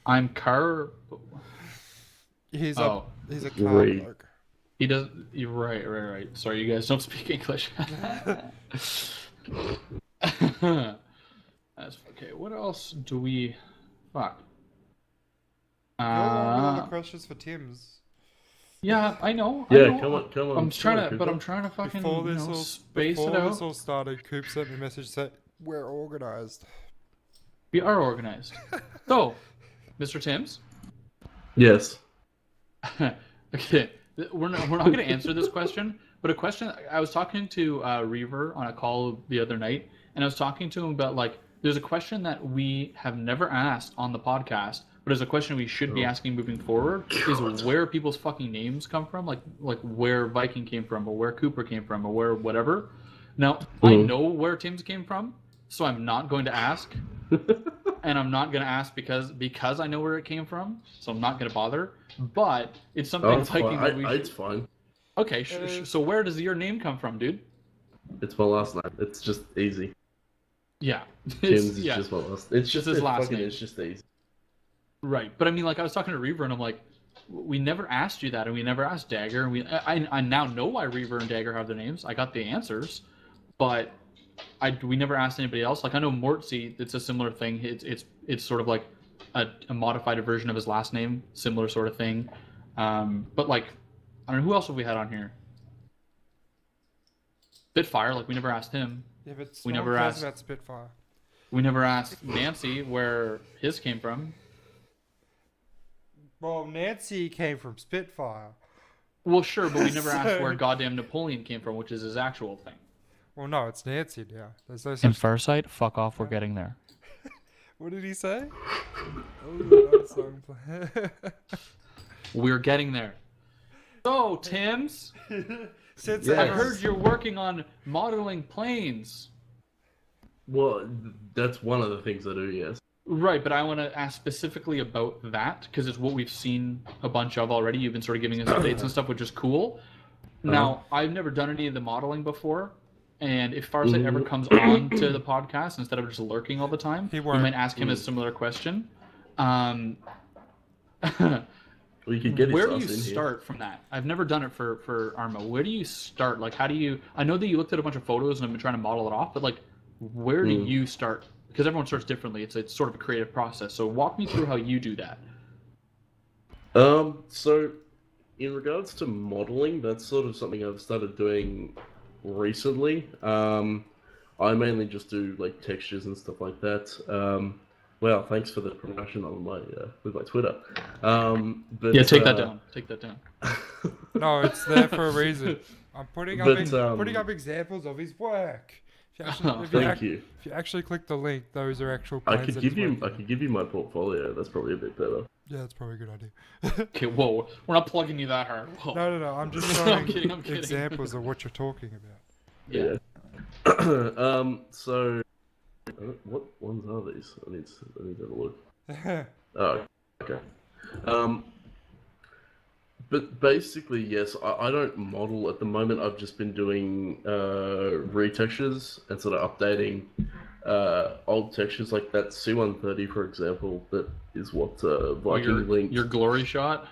I'm car. He's Oh. he's a car Great. bloke. He does. You're right. Sorry, you guys don't speak English. That's okay. What else do we? Fuck. Go along with all the questions for Tim's. Yeah, I know. Yeah, come on. I'm trying to, Cooper. but I'm trying to fucking Before this space it out. all started, Coop sent me a message saying we're organized. We are organized. So, Mr. Timms. Yes. Okay, we're not going to answer this question, but a question. I was talking to Reaver on a call the other night, and I was talking to him about like there's a question that we have never asked on the podcast, but is a question we should be asking moving forward. Is where people's fucking names come from, like where Viking came from, or where Cooper came from, or where whatever. Now I know where Tim's came from, so I'm not going to ask, and I'm not going to ask because I know where it came from, so I'm not going to bother. But it's something Oh, it's Viking that fine. we It's should... fine. Okay, so where does your name come from, dude? It's my last name. It's just easy. Yeah, Tim's is yeah. just my last. It's just his last fucking, name. It's just easy. Right, but I mean, like I was talking to Reaver, and I'm like, we never asked you that, and we never asked Dagger, and I now know why Reaver and Dagger have their names. I got the answers, but we never asked anybody else. Like I know Mortsy, it's a similar thing. It's sort of like a modified version of his last name, similar sort of thing. But like, I don't know who else have we had on here. Spitfire, like we never asked him. Yeah, but We no one never cares asked- about Spitfire. We never asked Nancy where his came from. Well, Nancy came from Spitfire. Well, sure, but we never asked So- where goddamn Napoleon came from, which is his actual thing. Well, no, it's Nancy now. There's no In such. Farsight, fuck off, we're getting there. What did he say? Oh, that song play. We're getting there. So, Tim's, Since Yeah. I ever- heard you're working on modeling planes. Well, that's one of the things I do. Yes. Right, but I want to ask specifically about that because it's what we've seen a bunch of already. You've been sort of giving us updates and stuff, which is cool. Now, I've never done any of the modeling before, and if Farsight ever comes on to the podcast instead of just lurking all the time, He we won't. might ask him a similar question. Well, you could get Where do his you ass in here. start from that? I've never done it for Arma. Where do you start? Like, how do you? I know that you looked at a bunch of photos and have been trying to model it off, but like, where do you start? Because everyone starts differently. It's sort of a creative process. So walk me through how you do that. So in regards to modeling, that's sort of something I've started doing recently. I mainly just do like textures and stuff like that. Well, thanks for the promotion on my with my Twitter. But, Yeah, take that down. Take that down. No, it's there for a reason. I'm putting up But, putting up examples of his work. Thank you. If you actually click the link, those are actual I plans. could that give he's you. working I on. could give you my portfolio. That's probably a bit better. Yeah, that's probably a good idea. Okay, whoa, we're not plugging you that hard. Whoa. No. I'm just I'm showing kidding, I'm kidding. examples of what you're talking about. Yeah. So, what ones are these? I need to have a look. Oh, okay. But basically, yes, I don't model at the moment. I've just been doing retextures and sort of updating old textures, like that C-130, for example. That is what Viking linked. Your glory shot,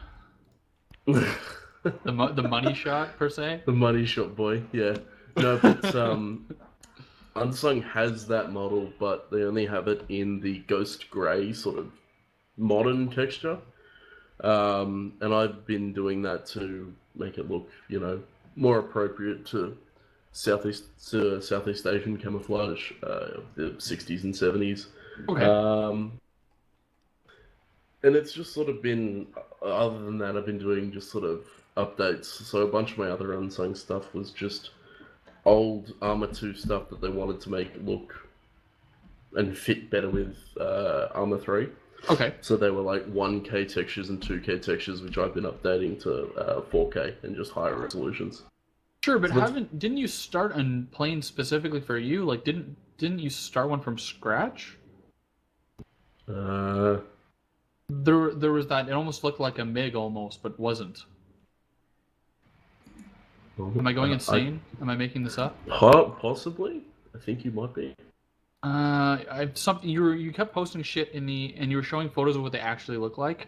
the money shot per se. The money shot boy, yeah. No, but Unsung has that model, but they only have it in the ghost grey sort of modern texture. And I've been doing that to make it look, more appropriate to Southeast Asian camouflage of the 60s and 70s. Okay. And it's just sort of been, other than that, I've been doing just sort of updates. So a bunch of my other Unsung stuff was just old Arma 2 stuff that they wanted to make look and fit better with Arma 3. Okay. So they were like 1K textures and 2K textures, which I've been updating to 4K and just higher resolutions. Sure, but So didn't you start a plane specifically for you? Like, didn't you start one from scratch? There was that. It almost looked like a MiG almost, but wasn't. Am I going insane? Am I making this up? Possibly. I think you might be. Something you kept posting shit and you were showing photos of what they actually look like,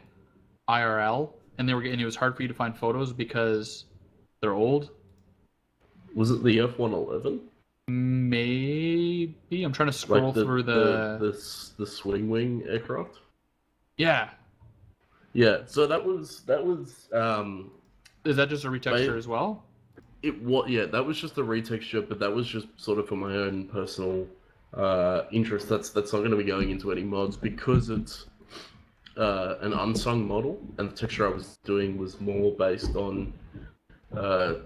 IRL, and it was hard for you to find photos because they're old. Was it the F-111? Maybe I'm trying to scroll through the swing wing aircraft. Yeah. Yeah. So that was. Is that just a retexture as well? That was just a retexture, but that was just sort of for my own personal interest. That's not going to be going into any mods because it's an unsung model, and the texture I was doing was more based on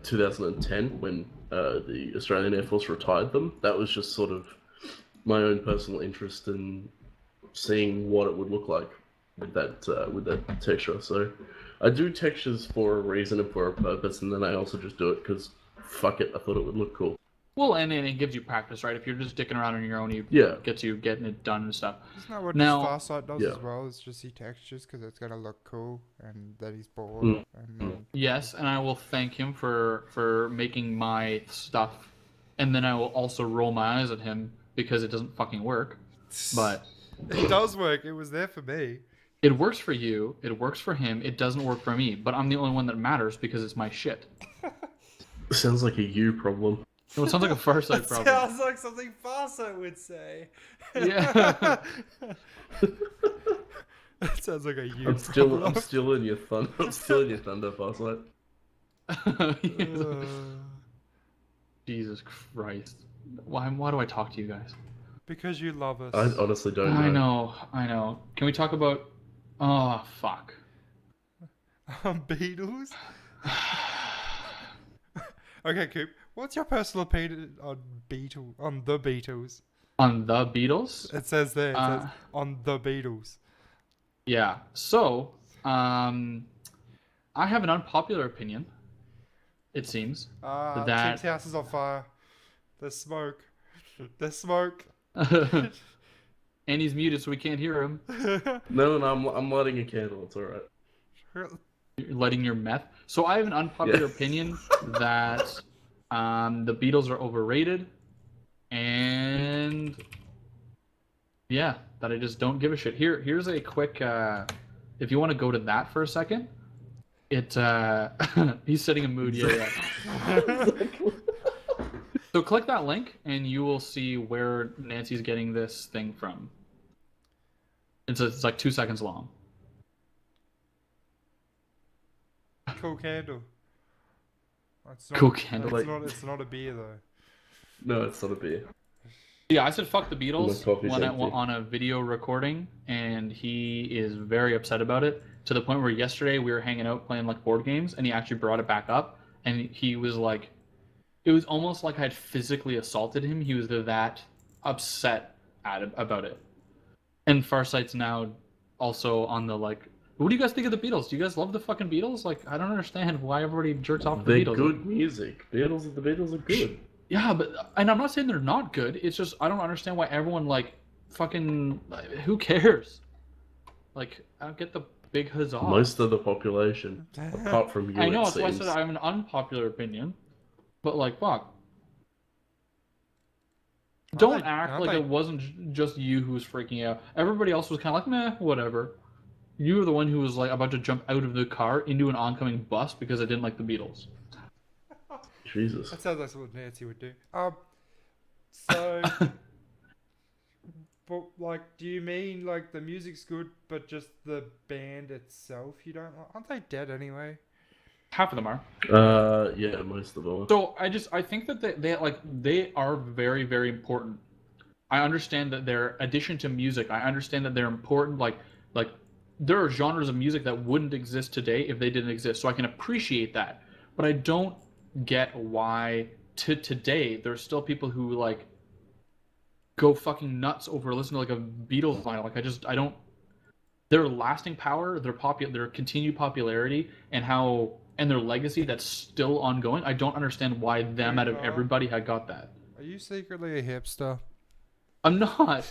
2010 when the Australian Air Force retired them. That was just sort of my own personal interest in seeing what it would look like with that texture. So I do textures for a reason and for a purpose, and then I also just do it because fuck it, I thought it would look cool. Well, and it gives you practice, right? If you're just dicking around on your own, gets you getting it done and stuff. Isn't that what Farsight does as well? It's just see textures because it's gonna look cool and that he's bored. And yes, and I will thank him for making my stuff, and then I will also roll my eyes at him because it doesn't fucking work. But it does work. It was there for me. It works for you. It works for him. It doesn't work for me. But I'm the only one that matters because it's my shit. Sounds like a you problem. No, it sounds like a Farsight problem. Sounds like something Farsight would say. Yeah. That sounds like a you I'm still in your thunder. I'm still in your thunder, Farsight. Jesus Christ. Why do I talk to you guys? Because you love us. I honestly don't know. I know. Can we talk about... Oh, fuck. Beatles? Okay, Coop. What's your personal opinion on the Beatles? On the Beatles? It says there. It says on the Beatles. Yeah. So, I have an unpopular opinion. It seems that King's house is on fire. There's smoke. There's smoke. and he's muted, so we can't hear him. No, I'm lighting a candle. It's all right. You're lighting your meth. So I have an unpopular opinion that the Beatles are overrated, and that I just don't give a shit. Here's a quick. If you want to go to that for a second, he's setting a mood. Yeah. So click that link, and you will see where Nancy's getting this thing from. It's like 2 seconds long. Cool candle. Cool candle. It's not a beer though. No, it's not a beer. Yeah, I said fuck the Beatles when on a video recording, and he is very upset about it, to the point where yesterday we were hanging out playing like board games, and he actually brought it back up, and he was like, it was almost like I'd physically assaulted him. He was that upset about it. And Farsight's now also on the like. What do you guys think of the Beatles? Do you guys love the fucking Beatles? Like, I don't understand why everybody jerks off the They're Beatles. good music. The Beatles are good. Yeah, and I'm not saying they're not good. It's just I don't understand why everyone like fucking who cares? Like, I don't get the big huzzah. Most of the population, apart from you, I know, it that's why I seems. said I have an unpopular opinion. But like, fuck. Don't act like it wasn't just you who was freaking out. Everybody else was kind of like, meh, whatever. You were the one who was like about to jump out of the car into an oncoming bus because I didn't like the Beatles. Jesus. That sounds like what Nancy would do. So, but like, do you mean like the music's good, but just the band itself you don't like? Aren't they dead anyway? Half of them are. Yeah, most of them. So I think that they are very, very important. I understand that they're addition to music. I understand that they're important. Like there are genres of music that wouldn't exist today if they didn't exist. So I can appreciate that, but I don't get why to today there's still people who like go fucking nuts over listening to like a Beatles vinyl. Like I don't. Their lasting power, their continued popularity, and their legacy that's still ongoing. I don't understand why them out of everybody had got that. Are you secretly a hipster? I'm not.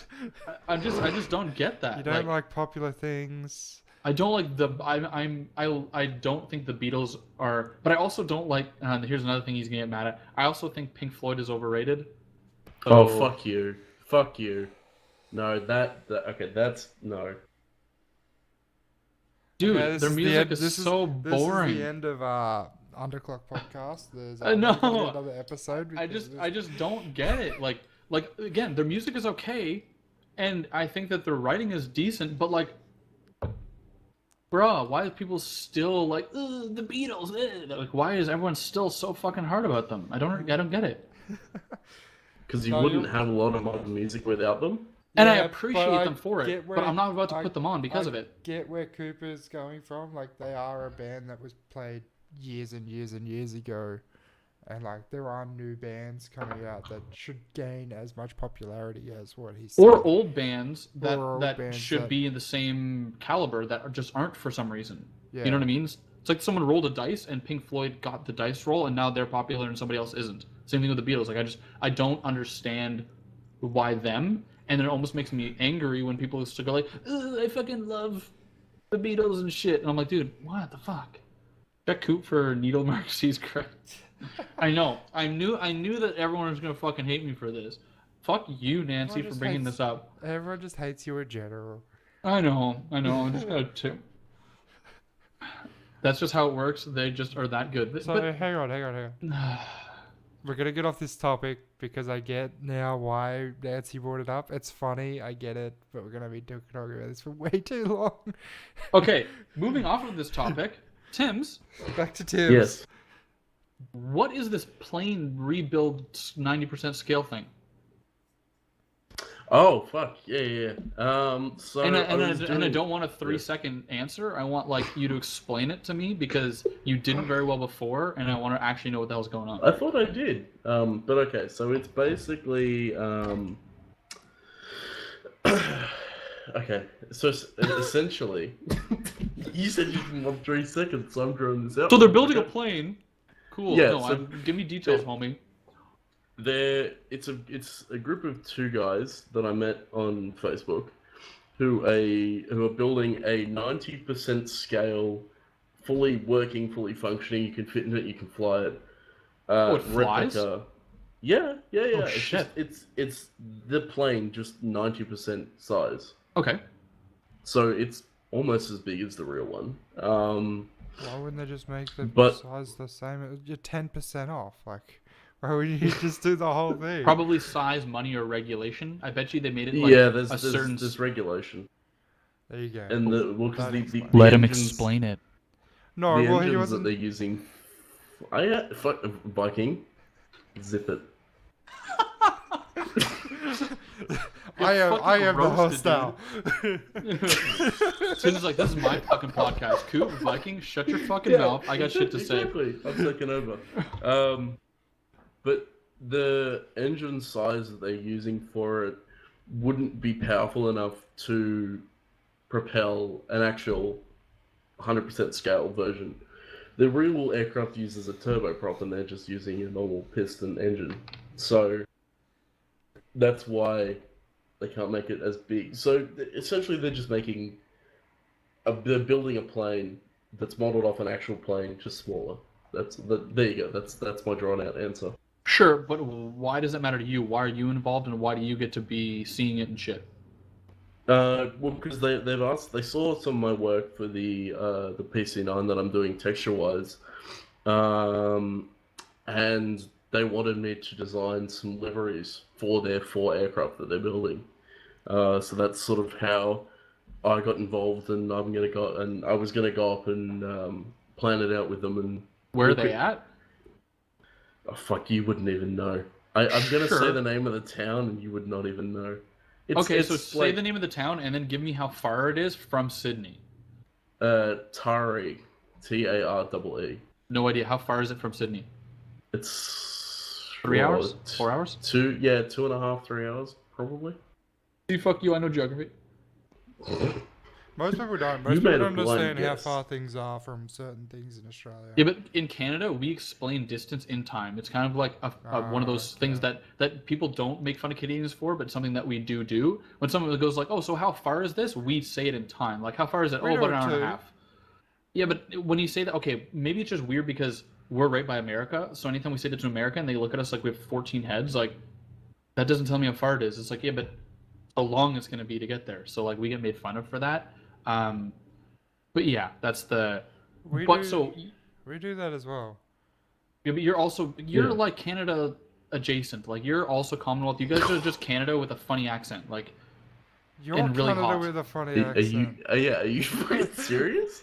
I just don't get that. You don't like popular things. I don't like I don't think the Beatles are, but I also don't like. Here's another thing he's gonna get mad at. I also think Pink Floyd is overrated. Oh, fuck you. Fuck you. No, okay, that's no. Dude, Okay, their music is so boring. This is the end of UnderClocked podcast. There's No. another episode. I just don't get it. Like again, their music is okay, and I think that their writing is decent, but like, bruh, why are people still like the Beatles? Like, why is everyone still so fucking hard about them? I don't get it. Because you wouldn't have a lot of modern music without them. And Yeah, I appreciate but them for it, but I'm not about to put them on because of it. Get where Cooper's going from. Like, they are a band that was played years and years and years ago. And, like, there are new bands coming out that should gain as much popularity as what he's saying. Or old bands that should be in the same caliber that just aren't for some reason. Yeah. You know what I mean? It's like someone rolled a dice and Pink Floyd got the dice roll and now they're popular and somebody else isn't. Same thing with the Beatles. Like, I don't understand why them. And it almost makes me angry when people used to go like, I fucking love the Beatles and shit. And I'm like, dude, what the fuck? Check Coop for needle marks. He's correct. I know. I knew that everyone was gonna fucking hate me for this. Fuck you, Nancy, for bringing this up. Everyone just hates you in general. I know. I'm just gonna too. That's just how it works. They just are that good. So hang on. We're gonna get off this topic because I get now why Nancy brought it up. It's funny, I get it, but we're gonna be talking about this for way too long. Okay, moving off of this topic, Tim's. Back to Tim's. Yes. What is this plain rebuild 90% scale thing? Oh fuck yeah. So And I doing- don't want a 3-second answer. I want like you to explain it to me because you didn't very well before, and I want to actually know what the hell's going on. I thought I did. But okay, so it's basically okay. So essentially, you said you didn't want 3 seconds, so I'm drawing this out. So they're building a plane. Cool. Yeah, No, so- give me details, homie. It's a group of 2 guys that I met on Facebook who are building a 90% scale, fully working, fully functioning. You can fit in it, you can fly it. It flies? Replica. Yeah. Oh, It's shit. it's the plane, just 90% size. Okay. So it's almost as big as the real one. Why wouldn't they just make the But- size the same? You're 10% off. Like, why would you just do the whole thing? Probably size, money, or regulation. I bet you they made it like Yeah, a certain. there's regulation, There you go. and because That the explains- Let him engines- explain it. No, the well, he engines that wasn't. they're using. Fuck Viking, zip it. I am the host roasted, now. Tim's like, this is my fucking podcast. Coop, Viking, shut your fucking mouth. I got shit to say. Exactly. I'm taking over. but the engine size that they're using for it wouldn't be powerful enough to propel an actual 100% scale version. The real aircraft uses a turboprop, and they're just using a normal piston engine. So that's why they can't make it as big. So essentially, they're just making they're building a plane that's modeled off an actual plane, just smaller. There you go. That's my drawn out answer. Sure, but why does it matter to you? Why are you involved, and why do you get to be seeing it and shit? Well, because they've asked, they saw some of my work for the PC9 that I'm doing texture wise, and they wanted me to design some liveries for their 4 aircraft that they're building. So that's sort of how I got involved, and I was gonna go up and plan it out with them. And Where are they at? Oh fuck, you wouldn't even know. I'm gonna say Sure. the name of the town, and you would not even know. So say the name of the town and then give me how far it is from Sydney. Taree, Taree. No idea. How far is it from Sydney? It's 3 hours? 4 hours? 2.5, 3 hours, probably. See, fuck you, I know geography. Most people don't. Most You people made a don't blind understand how guess. far things are from certain things in Australia. Yeah, but in Canada, we explain distance in time. It's kind of like one of those things that people don't make fun of Canadians for, but something that we do. When someone goes like, oh, so how far is this? We say it in time. Like, how far is it? We Oh, do about an it hour and a too. half. Yeah, but when you say that, okay, maybe it's just weird because we're right by America. So anytime we say that to America and they look at us like we have 14 heads, like, that doesn't tell me how far it is. It's like, yeah, but how long it's going to be to get there. So, like, we get made fun of for that. But yeah, that's the... We but do, so... we do that as well. Yeah, but you're Yeah. like Canada adjacent. Like, you're also Commonwealth. You guys are just Canada with a funny accent. Like, You're And really Canada hot. with a funny Are you? accent. Are you fucking serious?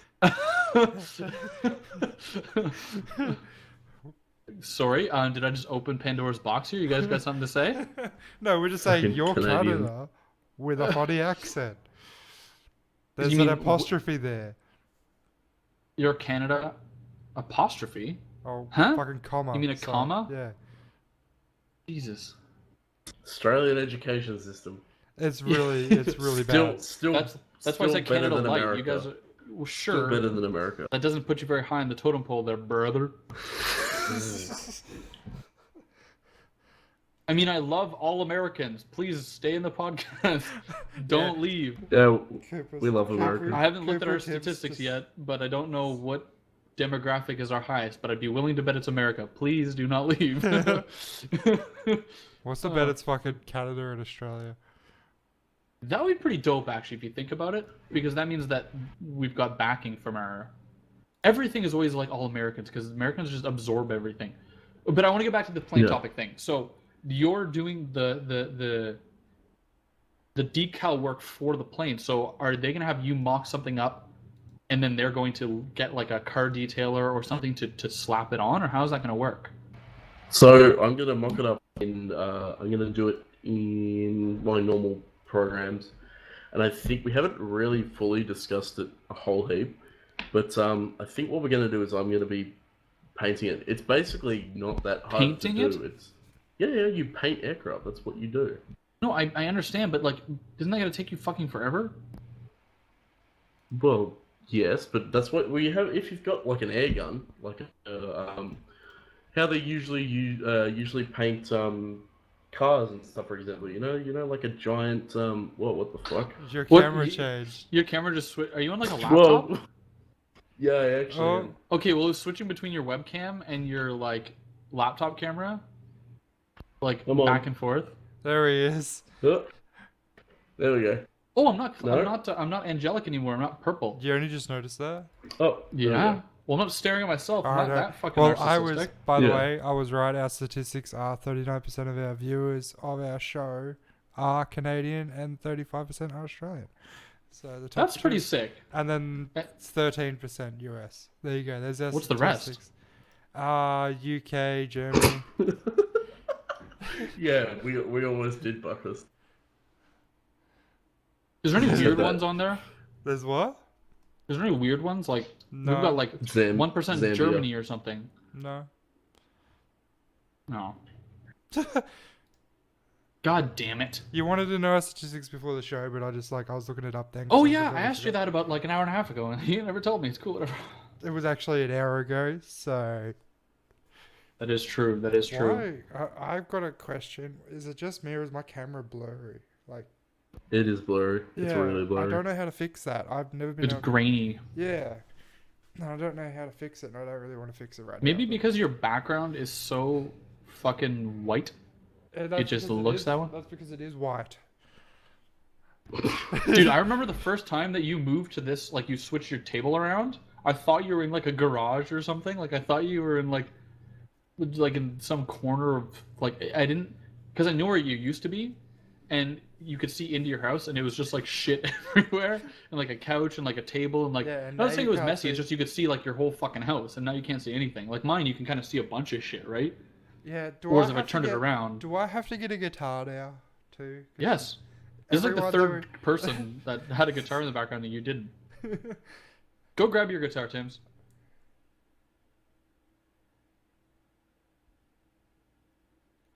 Sorry, did I just open Pandora's box here? You guys got something to say? No, we're just saying Fucking you're Canadian. Canada with a funny accent. There's You an mean apostrophe there. You're Canada apostrophe? Oh, Huh? fucking comma. You mean a sorry. comma? Yeah. Jesus. Australian education system. It's really bad. Still, That's why I still said better Canada than light. America. You guys are well, Still sure. better than America. That doesn't put you very high in the totem pole there, brother. I mean, I love all Americans. Please stay in the podcast. Don't leave. Yeah, Cooper's- we love America. I haven't looked at our Cooper tips statistics just- yet, but I don't know what demographic is our highest, but I'd be willing to bet it's America. Please do not leave. What's the bet? It's fucking Canada and Australia. That would be pretty dope, actually, if you think about it, because that means that we've got backing from our... Everything is always like all Americans, because Americans just absorb everything. But I want to get back to the plane Yeah. topic thing. So you're doing the decal work for the plane. So are they going to have you mock something up, and then they're going to get like a car detailer or something to slap it on, or how's that going to work? So I'm gonna mock it up in. I'm gonna do it in my normal programs, and I think we haven't really fully discussed it a whole heap. But I think what we're gonna do is I'm gonna be painting it. It's basically not that hard Painting to it? do. It's you paint aircraft. That's what you do. No, I understand, but like, isn't that going to take you fucking forever? Well, yes, but that's what we have. If you've got like an air gun, like how they usually paint cars and stuff, for example. You know, like a giant what the fuck? Your What- camera you- changed. Your camera just are you on like a laptop? Well, yeah, I actually. Oh. am. Okay, well, it's switching between your webcam and your like laptop camera, like Come on. back and forth. There he is. Oh, there we go. Oh, I'm not. No? I'm not angelic anymore. I'm not purple. You only just noticed that? Oh, there we Yeah. go. Well, I'm not staring at myself. I'm I not know. that fucking Well, narcissistic. I was, by the Yeah. way, I was right. Our statistics are 39% of our viewers of our show are Canadian and 35% are Australian. So the top That's pretty two- sick. And then Eh. it's 13% US. There you go. There's our What's the rest? statistics. UK, Germany. Yeah, we almost did Buckus. Is there any Said weird that. ones on there? There's what? Is there any weird ones? Like No. we've got like Zambia. 1% Germany or something. No. No. God damn it. You wanted to know our statistics before the show, but I was looking it up then. 'cause Oh I yeah, I completely asked you forgot. that about like an hour and a half ago, and you never told me. It's cool, whatever. It was actually an hour ago, so... That is true. That is true. Why? I've got a question. Is it just me or is my camera blurry? Like, It is blurry. It's really I blurry. don't know how to fix that. I've never been It's able... grainy. Yeah. No, I don't know how to fix it, and I don't really want to fix it right Maybe now. because your background is so fucking white. It just looks that way. That's because it is white. Dude, I remember the first time that you moved to this, like you switched your table around. I thought you were in like a garage or something. Like I thought you were in like in some corner of like I didn't because I knew where you used to be, and you could see into your house, and it was just like shit everywhere, and like a couch and like a table and like Yeah, and not now saying you it was can't messy. It's see- just you could see like your whole fucking house, and now you can't see anything. Like mine, you can kind of see a bunch of shit, right? Yeah, Whereas if I turned it around, Do I have to get a guitar now, too? 'Cause yes, this is like the everyone third person that had a guitar in the background that you didn't. Go grab your guitar, Tim's.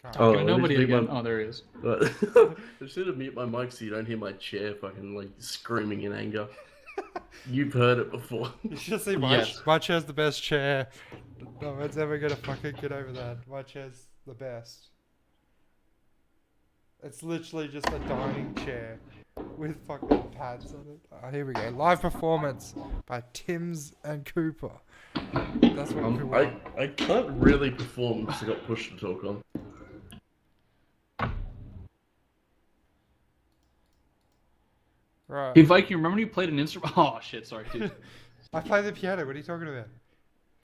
Can't. Talking to let me nobody just mute again. my- Oh, there he is. I should have mute my mic so you don't hear my chair fucking like screaming in anger. You've heard it before. You should see Yes. my chair's the best chair. No one's ever gonna fucking get over that. My chair's the best. It's literally just a dining chair with fucking pads on it. Oh, here we go. Live performance by Tim's and Cooper. That's what we want. I can't really perform because I got push to talk on. Right. Hey, Viking, remember when you played an instrument? Oh, shit, sorry, dude. I play the piano. What are you talking about?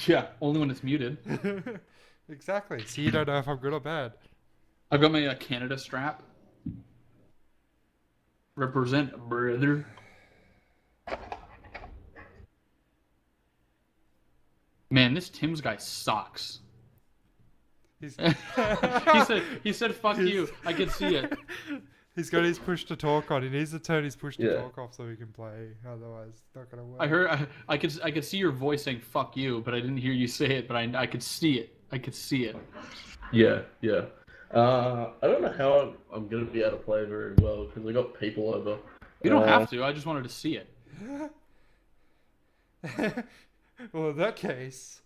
Yeah, only when it's muted. Exactly. So you don't know if I'm good or bad. I've got my Canada strap. Represent, brother. Man, this Tim's guy sucks. He's He said, fuck you. I can see it. He's got his push to talk on. He needs to turn his push to Yeah. talk off so he can play. Otherwise, it's not gonna work. I heard, I could see your voice saying fuck you, but I didn't hear you say it, but I could see it. I could see it. Yeah. I don't know how I'm gonna be able to play very well because I got people over. You don't have to. I just wanted to see it. Well, in that case,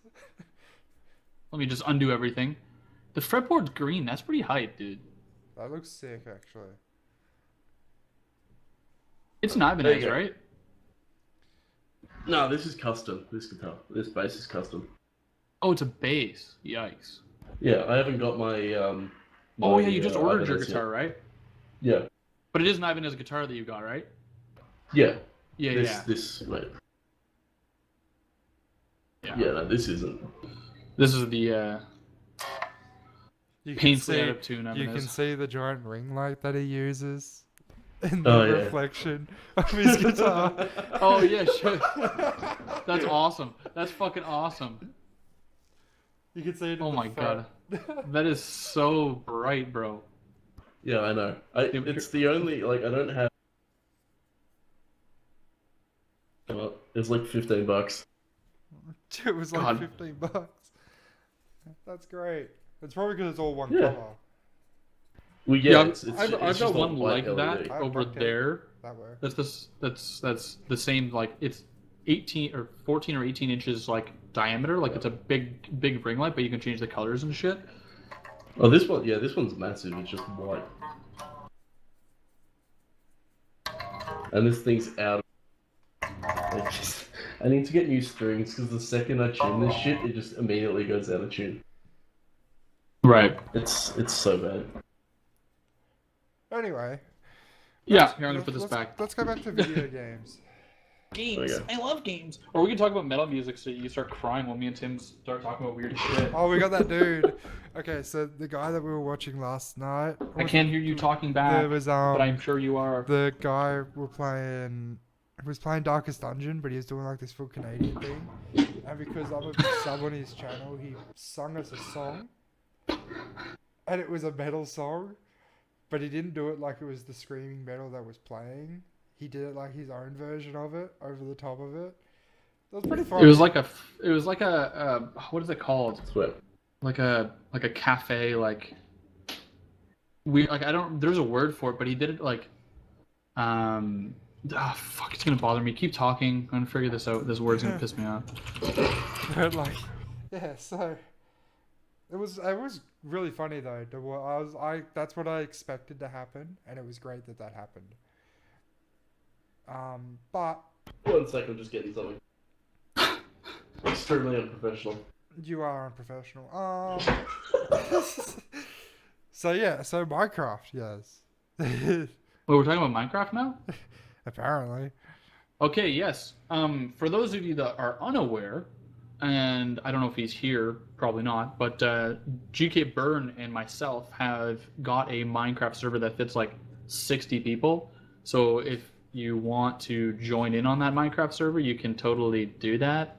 Let me just undo everything. The fretboard's green. That's pretty hype, dude. that looks sick, actually. It's There you Ibanez, go. right? No, this is custom. This guitar, this bass is custom. Oh, it's a bass. Yikes. Yeah, I haven't got my. Oh, yeah, you just ordered your Ibanez guitar, right? Yet. Yeah. But it is an Ibanez guitar that you got, right? Yeah. Yeah, This, wait. yeah. Yeah, no, this isn't. This is the You can painfully see, out of tune you Ibanez. can see the giant ring light that he uses in the Oh, yeah. reflection of his guitar. Oh, yeah, shit. That's awesome. That's fucking awesome. You can see it in Oh the my front. That is so bright, bro. Yeah, I know. It's the only like I don't have. It's like $15. It was like God. $15. That's great. It's probably because it's all one Yeah. color. Well, Yeah, yeah, I've it's got just one a white like that LED. I have over one too. there. That works. That's the same, like it's 18 or 14 or 18 inches like diameter, like it's a big ring light, but you can change the colors and shit. Oh, this one, yeah, this one's massive. It's just white, and this thing's out. I need to get new strings because the second I tune this shit, it just immediately goes out of tune. Right. It's so bad. Anyway. Yeah, here I'm gonna put this let's- back. Let's go back to video games. Games. Okay. I love games. Or we can talk about metal music so you start crying when me and Tim start talking about weird shit. Oh, we got that dude. Okay, so the guy that we were watching last night. I can't hear you talking back, There was but I'm sure you are. the guy was playing Darkest Dungeon, but he was doing like this full Canadian thing. And because I'm a big sub on his channel, he sung us a song, and it was a metal song, but he didn't do it like it was the screaming metal that was playing. He did it like his own version of it, over the top of it. It was pretty fun. It was like a what is it called? Swear. Like a cafe, like we like I don't. There's a word for it, but he did it like fuck, it's gonna bother me. Keep talking. I'm gonna figure this out. This word's gonna piss me off. But like, yeah. So it was really funny though. That's what I expected to happen, and it was great that that happened. But 1 second, just getting something. Extremely unprofessional. you are unprofessional. So yeah. So Minecraft, yes. Wait, we're talking about Minecraft now? Apparently. Okay, yes. For those of you that are unaware, and I don't know if he's here, probably not, but GK Byrne and myself have got a Minecraft server that fits like 60 people. So if you want to join in on that Minecraft server, you can totally do that.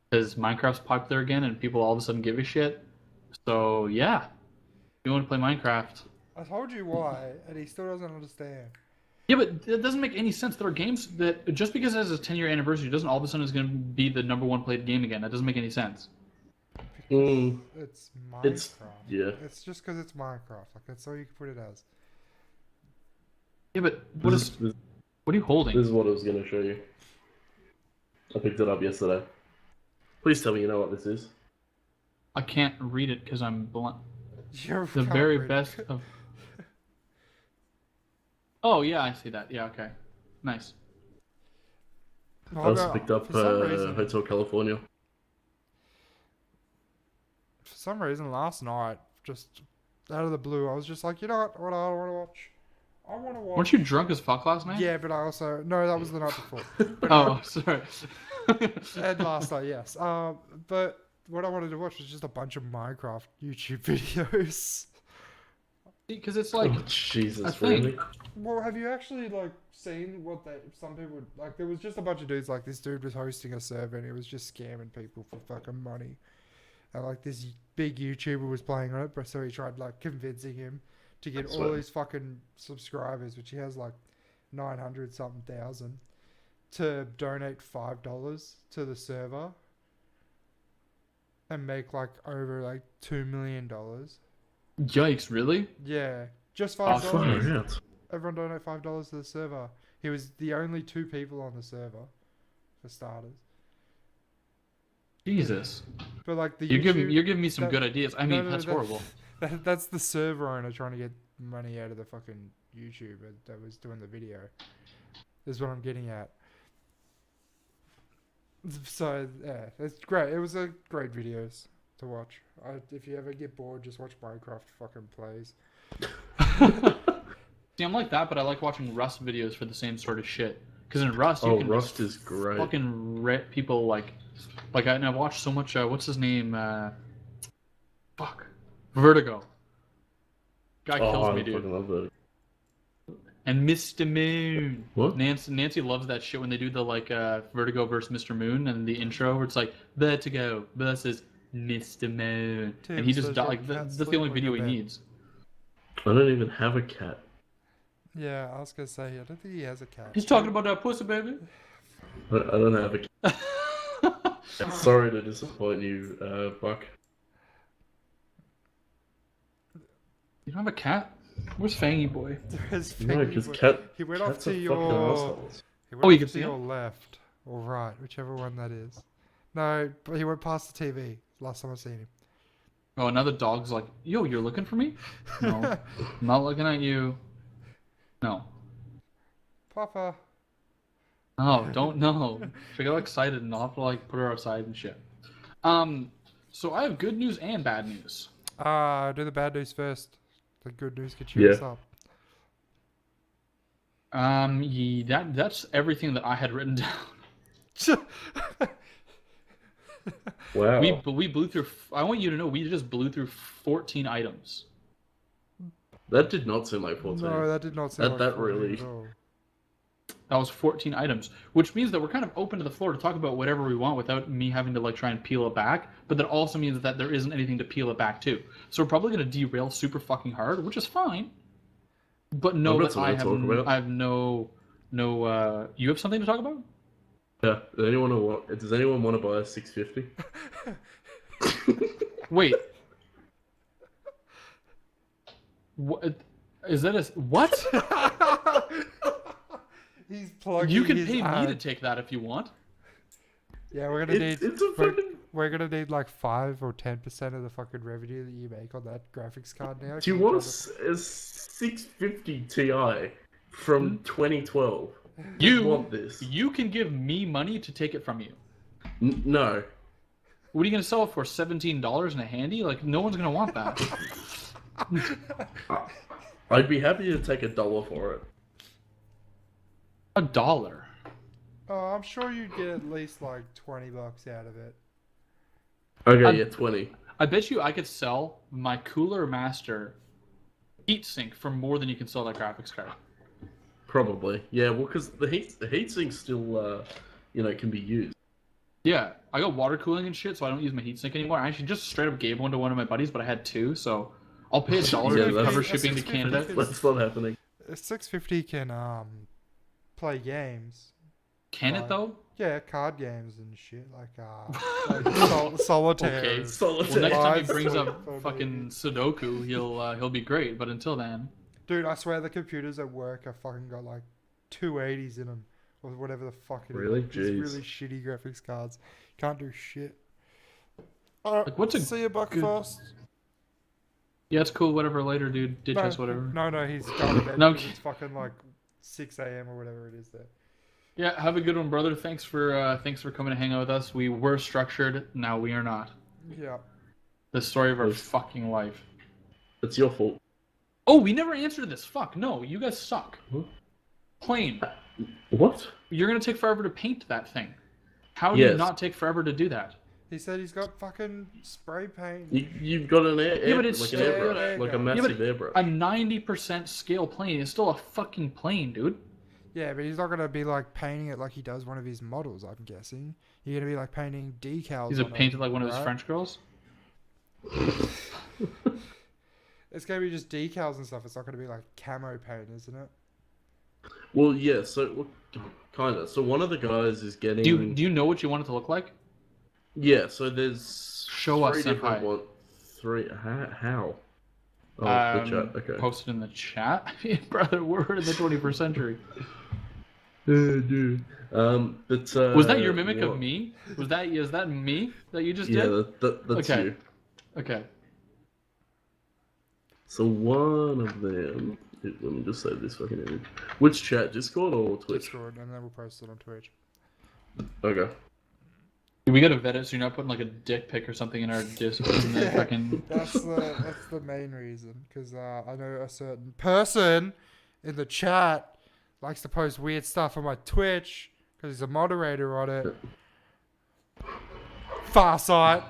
Because Minecraft's popular again and people all of a sudden give a shit. So yeah, if you want to play Minecraft. I told you why, and he still doesn't understand. Yeah, but that doesn't make any sense. There are games that just because it has a 10-year anniversary doesn't all of a sudden is going to be the #1 played game again. That doesn't make any sense. It's Minecraft. Yeah. It's just because it's Minecraft. Like that's all you can put it as. Yeah, but This what are you holding? is what I was going to show you. I picked it up yesterday. Please tell me you know what this is. I can't read it because I'm blunt. You're The very best of. Oh yeah, I see that. Yeah, okay, nice. I also picked up for some reason, Hotel California. for some reason, last night, just out of the blue, I was just like, you know what I want to watch? I want to watch. Weren't you drunk as fuck last night? Yeah, but I also no, that was the night before. But Oh, sorry. and last night, yes. But what I wanted to watch was just a bunch of Minecraft YouTube videos. Because it's like Oh, Jesus, a thing. really? Well, have you actually like seen what some people like? There was just a bunch of dudes like this dude was hosting a server and he was just scamming people for fucking money, and like this big YouTuber was playing on it, but so he tried like convincing him to get all these fucking subscribers, which he has like 900 something thousand, to donate $5 to the server and make like over like $2 million. Yikes! Really? Yeah, just Oh, $5. Far out. Everyone donate $5 to the server. He was the only 2 people on the server, for starters. Jesus. But like the You're YouTube, giving me some that- good ideas. I mean, that's horrible. That's the server owner trying to get money out of the fucking YouTuber that was doing the video. Is what I'm getting at. So yeah, it's great. It was a great videos to watch. If you ever get bored, just watch Minecraft fucking plays. See, I'm like that, but I like watching Rust videos for the same sort of shit. Because in Rust, you Oh, can Rust just is great. fucking rip people like and I watched so much. What's his name? Fuck, Vertigo. Guy kills I me, dude. fucking love that. And Mr. Moon. What? Nancy loves that shit when they do the Vertigo versus Mr. Moon and the intro where it's like Vertigo versus Mr. Moon, and he just died. That's the only video he needs. I don't even have a cat. Yeah, I was gonna say I don't think he has a cat. He's talking about that pussy, baby. I don't have a cat. Sorry to disappoint you, Buck. You don't have a cat? Where's Fangy Boy? No, because he went off cats to are fucking your. assholes. He went Oh, you off can to see your him? left or right, whichever one that is. No, but he went past the TV last time I seen him. Oh, another dog's like, yo, you're looking for me? No, I'm not looking at you. No. Papa. No, don't know. She got excited and I'll have to put her outside and shit. So I have good news and bad news. Do the bad news first. The good news could cheer us up. That's everything that I had written down. Wow. We blew through. I want you to know we just blew through 14 items. That did not seem like 14. No, that did not sound That like 14 really- at all. That was 14 items, which means that we're kind of open to the floor to talk about whatever we want without me having to try and peel it back. But that also means that there isn't anything to peel it back to. So we're probably going to derail super fucking hard, which is fine. But know I've got that something to talk about. I have no. You have something to talk about? Yeah. Does anyone want to buy a 650? Wait. What is that? What? He's plugging. You can his pay me to ad. take that if you want. Yeah, we're gonna need. It's a fucking. We're gonna need like 5 or 10% of the fucking revenue that you make on that graphics card now. Do you want a 650 Ti from 2012? You want this? You can give me money to take it from you. No. What are you gonna sell it for? $17 in a handy? Like no one's gonna want that. I'd be happy to take $1 for it. $1. Oh, I'm sure you'd get at least like $20 out of it. Okay, yeah, 20. I bet you I could sell my Cooler Master heatsink for more than you can sell that graphics card. Probably. Yeah, well, because the heatsink still, can be used. Yeah, I got water cooling and shit, so I don't use my heatsink anymore. I actually just straight up gave one to one of my buddies, but I had two, so I'll pay $1 Yeah, to that's- cover shipping to that's Canada. That's not happening. A 650 can play games. Can it Right. though? Yeah, card games and shit like solitaire. Okay. and- Solitaire. Well, next time he Lies brings for- up for fucking me. Sudoku, he'll be great. But until then, Dude, I swear the computers at work have fucking got like 280s in them or whatever the fuck it is. Really? Just Jeez. really shitty graphics cards. Can't do shit. Alright, Like, what's a see you, Buck, good- first. yeah, it's cool. Whatever. Later, dude. Ditch No, us. Whatever. No, he's going to bed No, because it's fucking like 6 a.m. or whatever it is there. Yeah. Have a good one, brother. Thanks for coming to hang out with us. We were structured. Now we are not. Yeah. The story of our Yes. fucking life. It's your fault. Oh, we never answered this. Fuck. No, you guys suck. Huh? Plain. What? You're gonna take forever to paint that thing. How do you Yes. not take forever to do that? He said he's got fucking spray paint. You've got an Yeah, but it's like an still- airbrush, like a Yeah, massive but airbrush. a 90% scale plane is still a fucking plane, dude. Yeah, but he's not gonna be like painting it like he does one of his models. I'm guessing you're gonna be like painting decals. He's on painted it, like one of his right? French girls. It's gonna be just decals and stuff. It's not gonna be like camo paint, isn't it? Well, yeah. So kind of. So one of the guys is getting. Do you know what you want it to look like? Yeah. So there's. Show us, three different senpai. one. Three. How? Oh, the chat. Okay. Posted in the chat. I mean, brother, we're in the 21st century. Dude. But Was that your mimic what- of me? Is that me that you just Yeah, did? that's Okay. you. Okay. So one of them. Let me just save this fucking image. Which chat? Discord or Twitch? Discord, and then we'll post it on Twitch. Okay. We gotta vet it so you're not putting like a dick pic or something in our Discord. And then Yeah. fucking... That's the main reason, because I know a certain person in the chat likes to post weird stuff on my Twitch because he's a moderator on it. Farsight.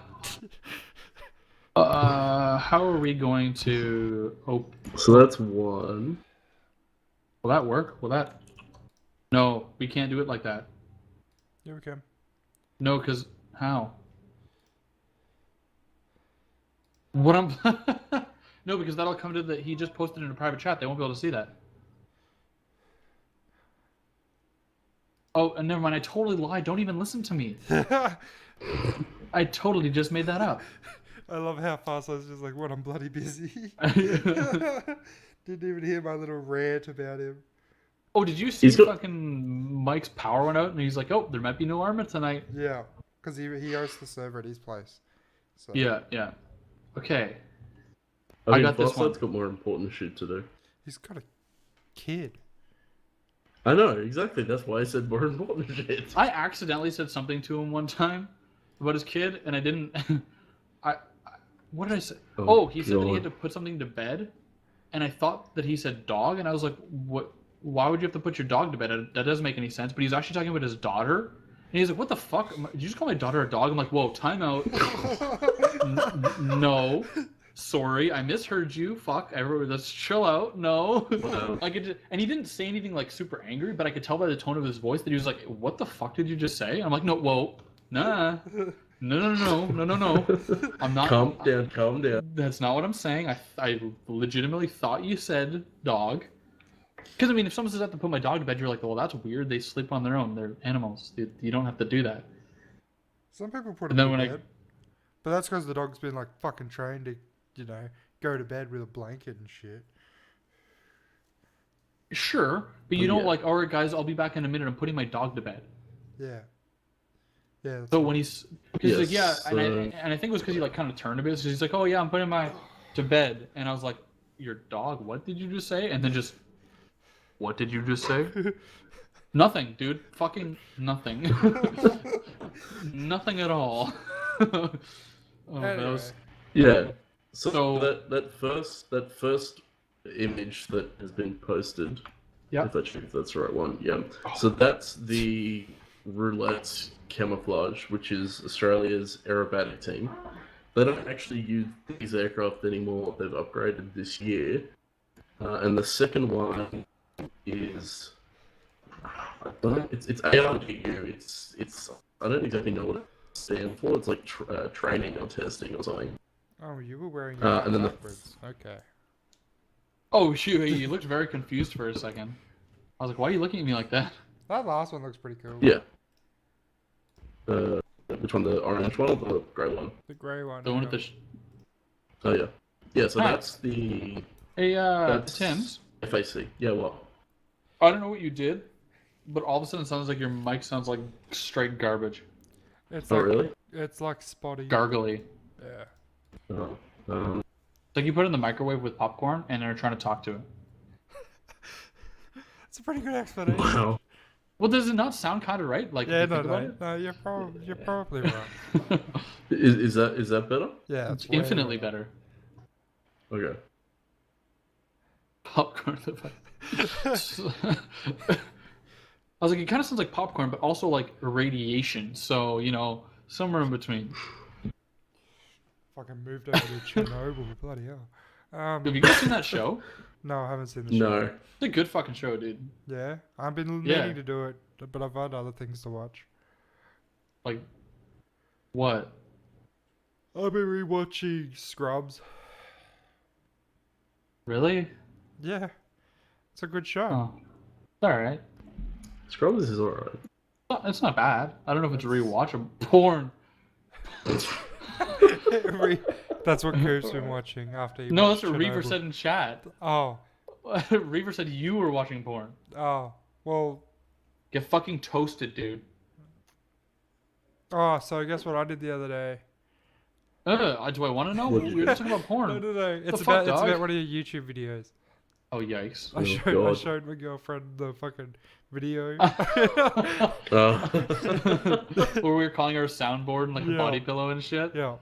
How are we going to? Oh, So that's one. will that work? Will that? No, we can't do it like that. Yeah, we can. No, because how? What I'm? No, because that'll come to the. He just posted in a private chat. They won't be able to see that. Oh, and never mind. I totally lied. Don't even listen to me. I totally just made that up. I love how Farsight's just like, what, I'm bloody busy. Didn't even hear my little rant about him. Oh, did you see He's got- fucking Mike's power went out and he's like, oh, there might be no armor tonight. Yeah, because he hosts the server at his place. So. Yeah, yeah. Okay. I I mean, got this one. Farsight's got more important shit to do. He's got a kid. I know, exactly. That's why I said more important shit. I accidentally said something to him one time about his kid, and I didn't. What did I say? Oh, he said that he had to put something to bed, and I thought that he said dog, and I was like, what? Why would you have to put your dog to bed? That doesn't make any sense. But he's actually talking about his daughter, and he's like, what the fuck? Did you just call my daughter a dog? I'm like, whoa, time out. No. Sorry, I misheard you. Fuck, everyone, let's chill out. No, I could, and he didn't say anything like super angry, but I could tell by the tone of his voice that he was like, "What the fuck did you just say?" I'm like, "No, whoa, nah, no. I'm not. Calm down. That's not what I'm saying. I legitimately thought you said dog, because I mean, if someone says I have to put my dog to bed, you're like, well, that's weird. They sleep on their own. They're animals. You don't have to do that. Some people put And him then to when I- bed. But that's because the dog's been like fucking trained to, go to bed with a blanket and shit. Sure, but you Oh, don't yeah. like, all right, guys, I'll be back in a minute. I'm putting my dog to bed. Yeah. Yeah. That's So right. when he's, because he's like, yeah, Yes, and I think it was because he like kind of turned a bit. So he's like, oh yeah, I'm putting my to bed, and I was like, your dog? What did you just say? And then just, what did you just say? Nothing, dude. Fucking nothing. Nothing at all. Oh, that Anyway. was Yeah. So, So- that first image that has been posted, yeah. if that's the right one, yeah. So that's the roulette camouflage, which is Australia's aerobatic team. They don't actually use these aircraft anymore. They've upgraded this year, and the second one is it's ARGU. It's I don't exactly know what it stands for. It's like training or testing or something. Oh, you were wearing your And then the- backwards. Okay. Oh shoot, you looked very confused for a second. I was like, why are you looking at me like that? That last one looks pretty cool. Yeah. Which one? The orange one or the grey one? The grey one. The one with hang the. Oh yeah. Yeah. So Nice. that's the Hey, that's Tim's. FAC. Yeah. What? I don't know what you did, but all of a sudden it sounds like your mic sounds like straight garbage, on. It's Oh like really? it's like spotty. gargly. Yeah. Oh, It's like you put it in the microwave with popcorn and they're trying to talk to it. It's a pretty good explanation. wow. Well, does it not sound kind of right? Like, Yeah, if you no, think about no, you're probably right. it? Is that better? Yeah, It's it's way infinitely better. Okay. Popcorn. I was like, it kind of sounds like popcorn, but also like radiation. So, somewhere in between. Fucking moved over to Chernobyl. Bloody hell. Have you guys seen that show? No, I haven't seen the show. No. It's a good fucking show, dude. Yeah, I've been Yeah. meaning to do it, but I've had other things to watch. Like, what? I've been rewatching Scrubs. Really? Yeah, it's a good show. Oh, it's all right. Scrubs is alright. It's not bad. I don't know if it's rewatchable. Porn. That's what Coop's been watching after he No, watched that's what Reaver Chernobyl. said in chat. Oh, Reaver said you were watching porn. oh, well, Get fucking toasted, dude. oh, so guess what I did the other day? Do I want to know? What'd you We were do? just talking about porn. No. It's fuck, about dog? one of your YouTube videos. Oh, yikes. I God. showed my girlfriend the fucking video. Where we were calling her a soundboard and like a Yeah. body pillow and shit. Yeah,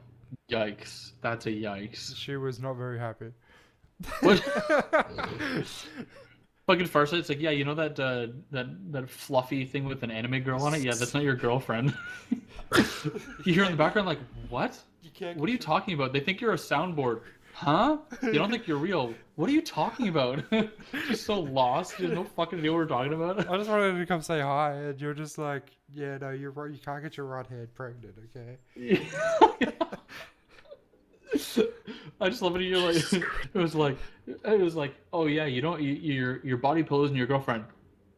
Yikes. That's a yikes. she was not very happy. What? Fucking first, it's like, yeah, you know that fluffy thing with an anime girl on it? Yeah, that's not your girlfriend. You hear in the background like, what? What are you talking about? They think you're a soundboard. Huh? They don't think you're real. What are you talking about? Just so lost. You have no fucking idea what we're talking about. I just wanted to come say hi, and you're just like, yeah, no, you're right. You can't get your right hand pregnant, okay? I just love it. You're like, it was like, oh yeah, you don't, your body pillows and your girlfriend.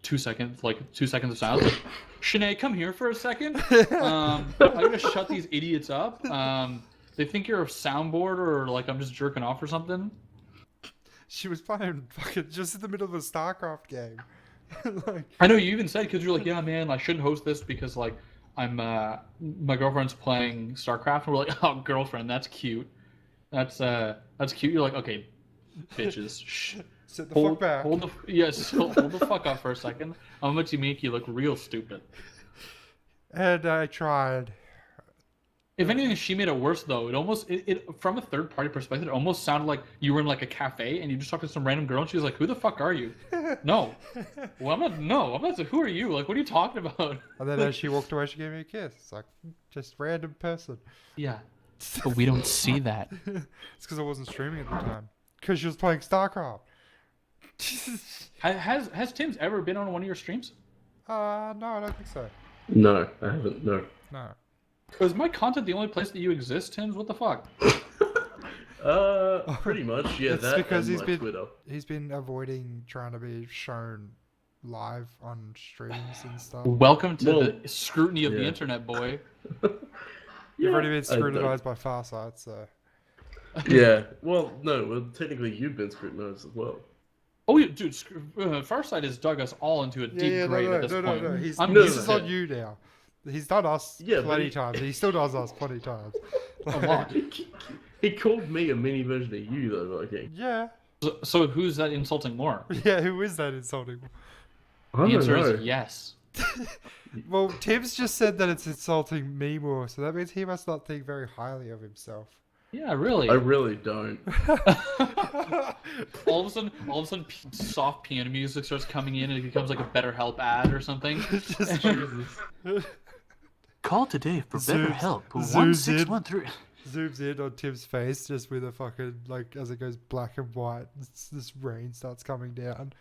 2 seconds, like 2 seconds of silence. Like, Shanae, come here for a second. I'm gonna shut these idiots up. They think you're a soundboard or like I'm just jerking off or something. She was playing fucking just in the middle of a StarCraft game. Like, I know you even said because you're like, yeah, man, I shouldn't host this because like I'm my girlfriend's playing StarCraft, and we're like, oh, girlfriend, that's cute. That's cute. You're like, okay, bitches, shh. sit the fuck back. Hold the fuck up for a second. I'm going to make you look real stupid. And I tried. If anything, she made it worse though. It almost, from a third party perspective, it almost sounded like you were in like a cafe and you just talked to some random girl and she was like, "Who the fuck are you?" No, well, I'm not. No, I'm not. Who are you? Like, what are you talking about? And then as she walked away, she gave me a kiss. It's like, just random person. Yeah, but we don't see that. It's because I wasn't streaming at the time. Because she was playing StarCraft. Has Tim's ever been on one of your streams? No, I don't think so. No, I haven't. No. No. Is my content the only place that you exist, Tim's? What the fuck? Pretty much. Yeah, It's that because and he's my been- Twitter. He's been avoiding trying to be shown live on streams and stuff. Welcome to Well, the scrutiny of the yeah. internet, boy. You've already been I don't- scrutinized by Farsight, so. Yeah. Well, no. Well, technically, you've been scrutinized as well. Oh, yeah, dude, Farsight has dug us all into a deep grave at this point. No. He's I'm No, this used is to on it. you now. He's done us Yeah, but plenty he- times. He still does us plenty times. A lot. He called me a mini version of you, though, Viking. Yeah. So who's that insulting more? Yeah, who is that insulting? I The don't answer know. is yes. Well, Tim's just said that it's insulting me more, so that means he must not think very highly of himself. Yeah, really. I really don't. all of a sudden, soft piano music starts coming in, and it becomes like a BetterHelp ad or something. Just Call today for Zooms- BetterHelp. zooms in. 1613. zooms in on Tim's face just with a fucking, like, as it goes black and white, this rain starts coming down.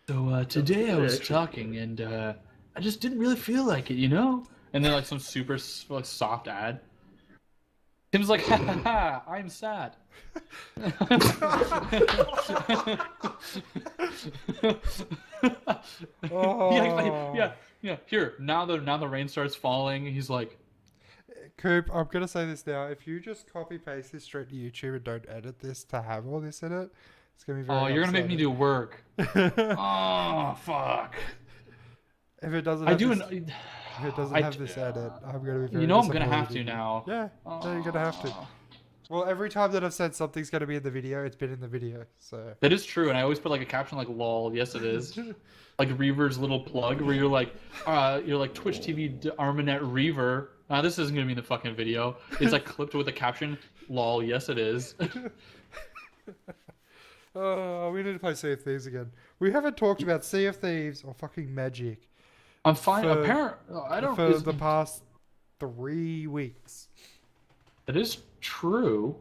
So today I was talking, and I just didn't really feel like it, you know. And then like some super like soft ad. Tim's like, ha ha ha, I'm sad. Oh. Yeah. Here, now the rain starts falling. He's like, Coop, I'm gonna say this now. If you just copy paste this straight to YouTube and don't edit this to have all this in it, it's gonna be very oh, you're gonna make me do work. upsetting. Oh, fuck. If it doesn't I have do this, an. if it doesn't have this edit, I'm gonna be very You know I'm gonna disappointed have to in you. now. Yeah, no, you're gonna have to. Well, every time that I've said something's gonna be in the video, it's been in the video. So That is true, and I always put like a caption like "lol." Yes, it is. Like Reaver's little plug, where you're like Twitch TV Armanet Reaver. This isn't gonna be in the fucking video. It's like clipped with a caption "lol." Yes, it is. oh, we need to play Sea of Thieves again. We haven't talked about Sea of Thieves or fucking Magic I'm fine. For- I don't. for Is, the past 3 weeks. that is true,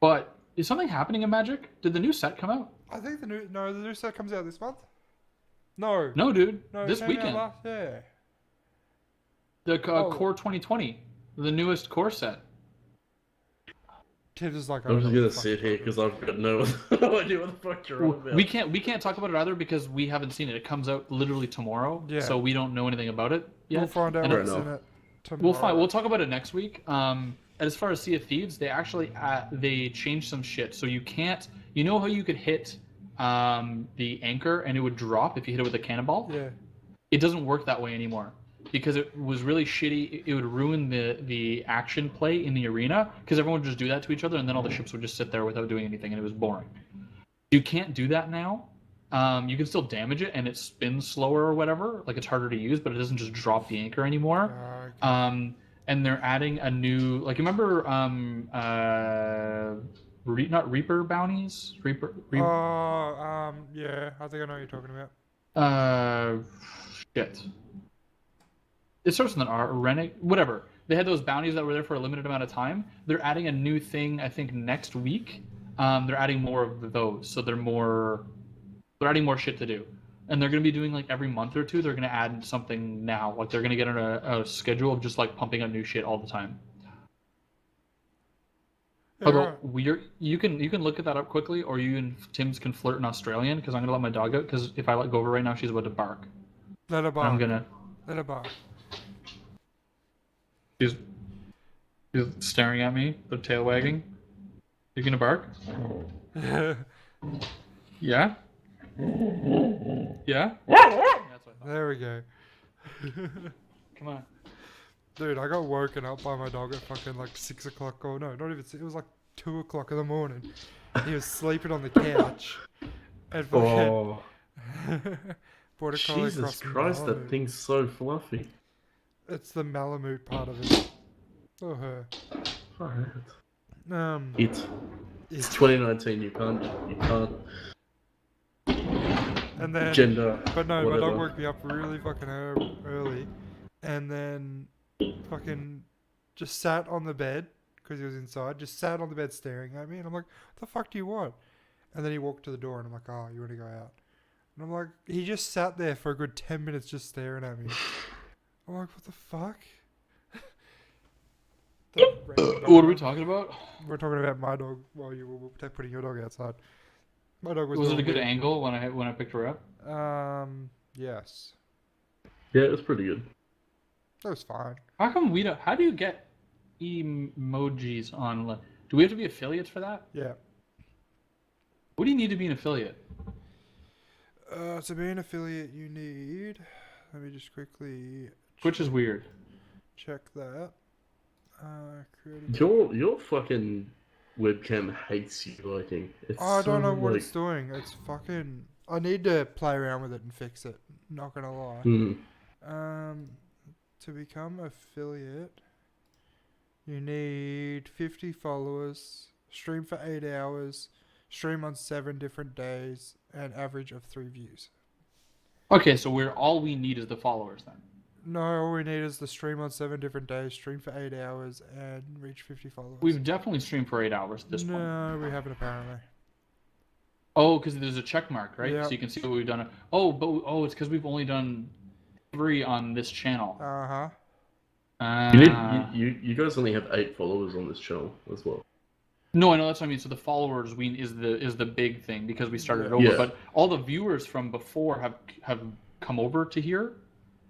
but is something happening in Magic? Did the new set come out? I think the new set comes out this month. No, No, dude. it This came out weekend. yeah. The Oh. Core 2020, the newest core set. Tim's is like, I'm just don't know gonna what the fuck sit here you're because I've got no idea what the fuck you're on about. We can't talk about it either because we haven't seen it. It comes out literally tomorrow, Yeah. so we don't know anything about it yet. We'll find out And what's Fair in enough. it tomorrow. We'll find. We'll talk about it next week. As far as Sea of Thieves, they actually they changed some shit. So you can't. You know how you could hit the anchor and it would drop if you hit it with a cannonball? Yeah. It doesn't work that way anymore because it was really shitty. It would ruin the action play in the arena because everyone would just do that to each other and then all the ships would just sit there without doing anything and it was boring. You can't do that now. You can still damage it and it spins slower or whatever. Like it's harder to use, but it doesn't just drop the anchor anymore. Okay. And they're adding a new, like, you remember, not Reaper bounties? Yeah, I think I know what you're talking about. Shit. It starts with an R, whatever. They had those bounties that were there for a limited amount of time. They're adding a new thing, I think, next week. They're adding more of those, so they're adding more shit to do. And they're going to be doing, like, every month or two, they're going to add something now. Like, they're going to get on a schedule of just, like, pumping out new shit all the time. Yeah, Although, right. you can look at that up quickly, or you and Tim's can flirt in Australian, because I'm going to let my dog out, because if I let go of her right now, she's about to bark. Let her And bark. I'm going to... Let her bark. She's staring at me, the tail wagging. You going to bark? Yeah? Yeah? That's what I thought. There we go. Come on. Dude, I got woken up by my dog at fucking like 6 o'clock. Or no, not even. It was like 2 o'clock in the morning. He was sleeping on the couch. And fucking Oh, border collie Jesus crossed Christ, that Malamute. thing's so fluffy. It's the Malamute part of it. Or her. Alright. It's- It's 2019. You can't And then, gender. but no, my whatever. dog woke me up really fucking early, and then fucking just sat on the bed because he was inside. Just sat on the bed staring at me, and I'm like, "What the fuck do you want?" And then he walked to the door, and I'm like, "Oh, you want to go out?" And I'm like, he just sat there for a good 10 minutes just staring at me. I'm like, "What the fuck?" What are we talking about? We're talking about my dog while you were putting your dog outside. My dog was. Was it a doing good weird- angle when I picked her up? Yes. Yeah, it was pretty good. That was fine. How come we don't... How do you get emojis on... Do we have to be affiliates for that? Yeah. What do you need to be an affiliate? To be an affiliate, you need. Let me just quickly Twitch is weird. check that. Creating. Your fucking webcam hates you, liking. It's I don't know so, what like, it's doing. It's fucking. I need to play around with it and fix it. Not gonna lie. To become affiliate, you need 50 followers, stream for 8 hours, stream on 7 different days, and average of 3 views. Okay, so all we need is the followers then. No, all we need is the stream on 7 different days, stream for 8 hours, and reach 50 followers. We've definitely streamed for 8 hours at this point. No, we haven't apparently. Oh, because there's a check mark, right? Yeah. So you can see what we've done. Oh, it's because we've only done 3 on this channel. You guys only have 8 followers on this channel as well. No, I know that's what I mean. So the followers is the big thing because we started over. Yeah. But all the viewers from before have come over to here.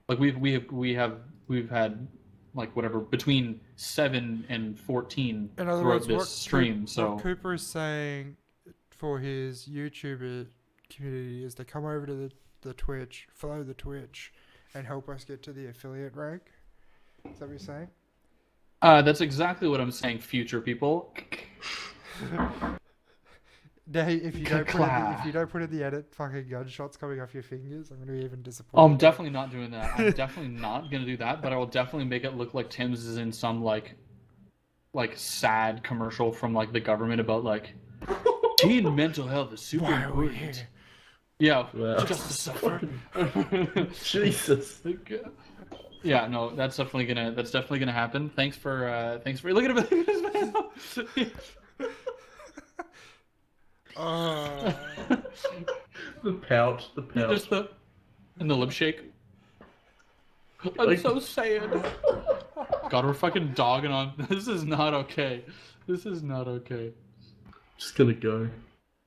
Like we've had like whatever between 7 and 14 In other throughout words, this stream. what Cooper is saying for his YouTuber community is to come over to the Twitch, follow the Twitch, and help us get to the affiliate rank. Is that what you're saying? That's exactly what I'm saying, future people. Now, if you don't put in the edit, fucking gunshots coming off your fingers, I'm gonna be even disappointed. Oh, I'm definitely not doing that. I'm definitely not gonna do that. But I will definitely make it look like Tim's is in some like sad commercial from like the government about like teen mental health is super Why are we important. here? Yeah, Wow. just to suffer. Jesus. Yeah, no, that's definitely gonna happen. Thanks for look at this man. The pout. Just and the lip shake. I'm so sad. God, we're fucking dogging on. This is not okay. This is not okay. Just gonna go.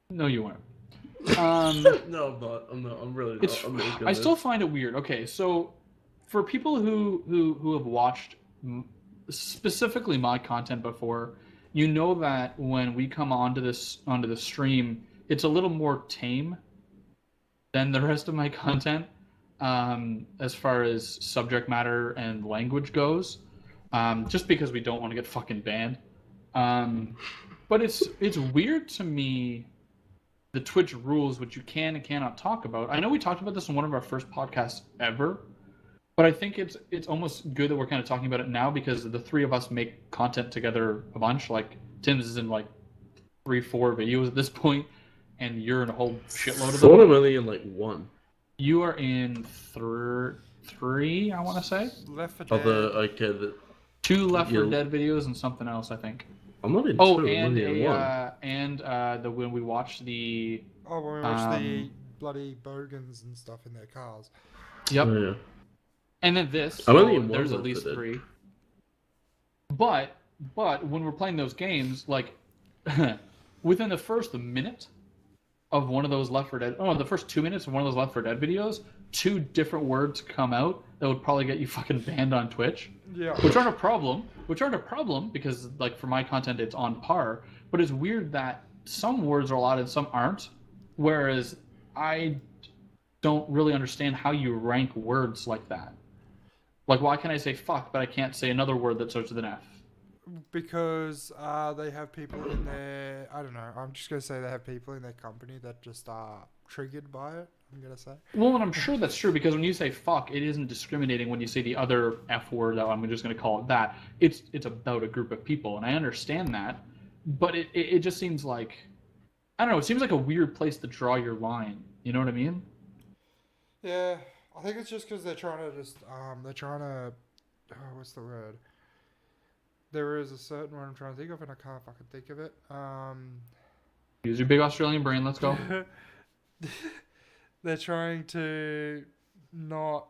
No, you weren't. No, I'm not. I'm really not. It's. I'm really gonna... I still find it weird. Okay, so for people who have watched specifically my content before, you know that when we come onto the stream, it's a little more tame than the rest of my content, as far as subject matter and language goes, just because we don't want to get fucking banned. But it's weird to me, the Twitch rules, which you can and cannot talk about. I know we talked about this in one of our first podcasts ever, but I think it's almost good that we're kind of talking about it now because the 3 of us make content together a bunch. Like Tim's is in like 3-4 videos at this point, and you're in a whole shitload of them. I'm only in like 1. You are in 3, I want to say. Left 4 Dead. 2 Left 4 Dead videos and something else, I think. I'm not in 2. Oh, I'm only in 1. when we watched the. Oh, when we watched the bloody bogans and stuff in their cars. Yep. Oh, yeah. And then this. I'm only in there's one at least Left 4 Dead. 3. But when we're playing those games, like within the first minute of one of those Left 4 Dead, the first 2 minutes of one of those Left 4 Dead videos, 2 different words come out that would probably get you fucking banned on Twitch. Yeah. Which aren't a problem because like for my content it's on par, but it's weird that some words are allowed and some aren't, whereas I don't really understand how you rank words like that. Like, why can I say fuck, but I can't say another word that starts with an F? Because they have people in their... I don't know. I'm just going to say they have people in their company that just are triggered by it, I'm going to say. Well, and I'm sure that's true, because when you say fuck, it isn't discriminating when you say the other F word, I'm just going to call it that. It's about a group of people, and I understand that, but it just seems like... I don't know, it seems like a weird place to draw your line. You know what I mean? Yeah, I think it's just because they're trying to what's the word? There is a certain word I'm trying to think of, and I can't fucking think of it. Use your big Australian brain, let's go. They're trying to not...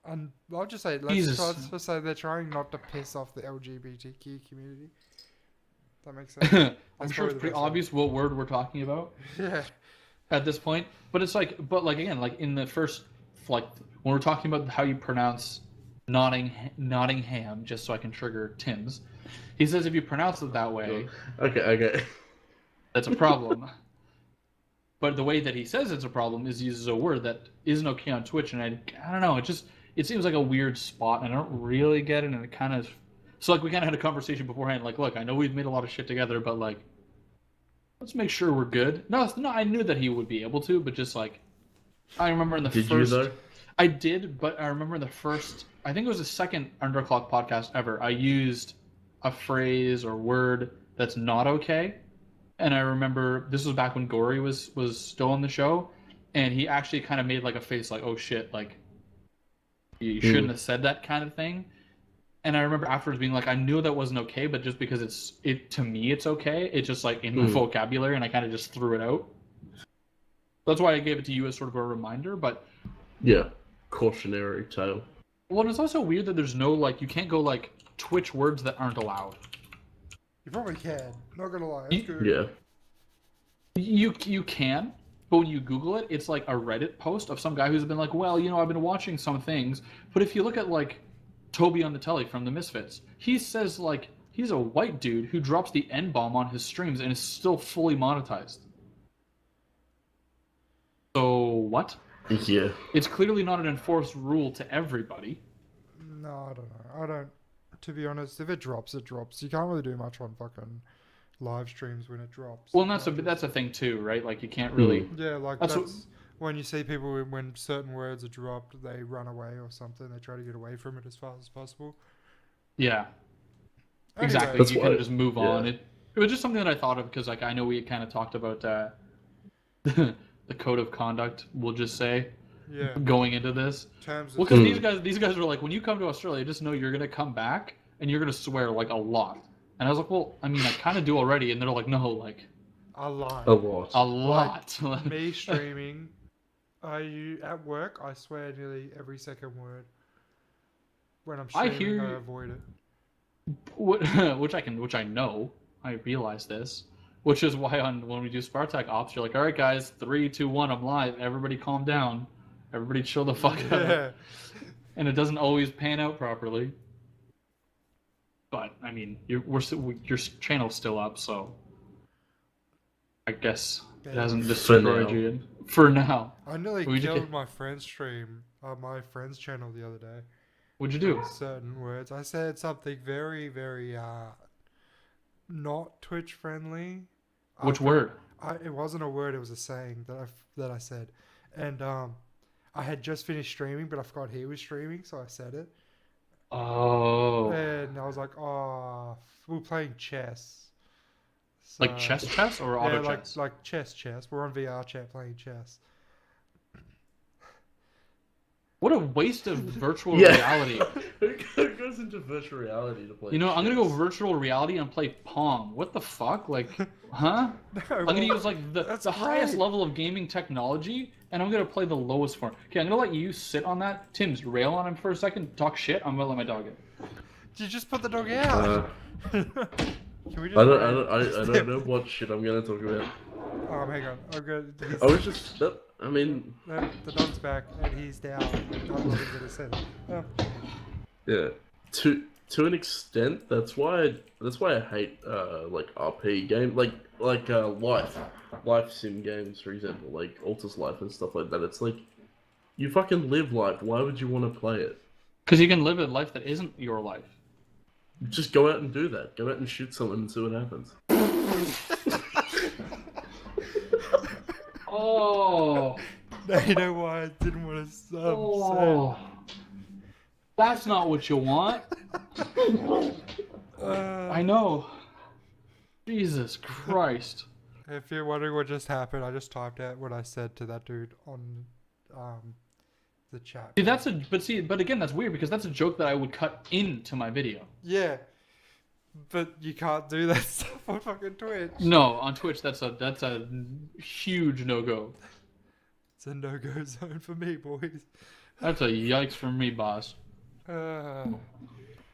I'll just say, let's just say they're trying not to piss off the LGBTQ community. That makes sense. I'm sure it's pretty obvious what word we're talking about. Yeah. At this point, but it's like, again, like in the first, like when we're talking about how you pronounce Nottingham, just so I can trigger Tim's, he says if you pronounce it that way, Okay. that's a problem. But the way that he says it's a problem is he uses a word that isn't okay on Twitch, and I don't know. It seems like a weird spot, and I don't really get it. And it kind of so like we kind of had a conversation beforehand. Like, look, I know we've made a lot of shit together, but like, let's make sure we're good. No, I knew that he would be able to, but just like, I remember in the Did first. you though? I did, but I remember the first. I think it was the second UnderClocked podcast ever. I used a phrase or word that's not okay. And I remember this was back when Gory was still on the show, and he actually kind of made like a face like, oh shit, like you shouldn't have said that kind of thing. And I remember afterwards being like, I knew that wasn't okay, but just because to me it's okay, it's just like in my vocabulary, and I kind of just threw it out. That's why I gave it to you as sort of a reminder, but yeah, cautionary tale. Well, it's also weird that there's no like you can't go like Twitch words that aren't allowed. You probably can. Not gonna lie. You- It's good. Yeah. You can, but when you Google it, it's like a Reddit post of some guy who's been like, well, I've been watching some things, but if you look at like Toby on the Telly from the Misfits, he says like he's a white dude who drops the N-bomb on his streams and is still fully monetized. So what? Yeah. It's clearly not an enforced rule to everybody. No, I don't know. I don't. To be honest, if it drops, it drops. You can't really do much on fucking live streams when it drops. Well, and that's a thing too, right? Like you can't really. Yeah, like That's that's, what- when you see people when certain words are dropped, they run away or something. They try to get away from it as fast as possible. Yeah. Anyway, Exactly. That's You kind why- of just move on. yeah. It was just something that I thought of because like I know we had kind of talked about the code of conduct. We'll just say Yeah. going into this. Terms of Well, because these guys were like, when you come to Australia, just know you're gonna come back and you're gonna swear like a lot. And I was like, well, I mean, I kind of do already. And they're like, no, like a lot. A lot. a lot. Me streaming, at work, I swear nearly every second word. When I'm I streaming, hear I you. avoid it. which I know. I realize this. Which is why when we do Spartak ops, you're like, all right, guys, 3, 2, 1, I'm live. Everybody calm down. Everybody chill the fuck out. Yeah. And it doesn't always pan out properly. But I mean, your channel's still up, so I guess it hasn't For destroyed now. you for now. I nearly We just killed get- my friend's stream, my friend's channel the other day. What'd you do? With certain words. I said something very, very not Twitch friendly. Which word? It wasn't a word. It was a saying that I said, and I had just finished streaming, but I forgot he was streaming, so I said it. Oh, And I was like, oh, we're playing chess. like So- chess or auto yeah, chess? like chess. We're on VR chat playing chess. What a waste of virtual Yeah. reality. Who goes into virtual reality to play? I'm gonna go chess? virtual reality and play Pong. What the fuck? Like, huh? I'm gonna use like the That's highest great. level of gaming technology, and I'm gonna play the lowest form. Okay, I'm gonna let you sit on that. Tim's rail on him for a second, talk shit. I'm gonna let my dog in. You just put the dog out. Can we just I don't know what shit I'm gonna talk about. hang on. I'm good. I was just. I mean, The dog's back and he's down. I'm not even gonna say that. Oh. yeah. To an extent, that's why I hate like RP game like life sim games, for example, like Altus Life and stuff like that. It's like you fucking live life. Why would you want to play it? Because you can live a life that isn't your life. Just go out and do that. Go out and shoot someone and see what happens. Oh, Now you know why I didn't want to oh, that's not what you want. I know. Jesus Christ. If you're wondering what just happened, I just typed out what I said to that dude on the chat. But again, that's weird because that's a joke that I would cut into my video. Yeah, but you can't do that stuff on fucking Twitch. No, on Twitch, that's a huge no-go. It's a no-go zone for me, boys. That's a yikes for me, boss. Uh,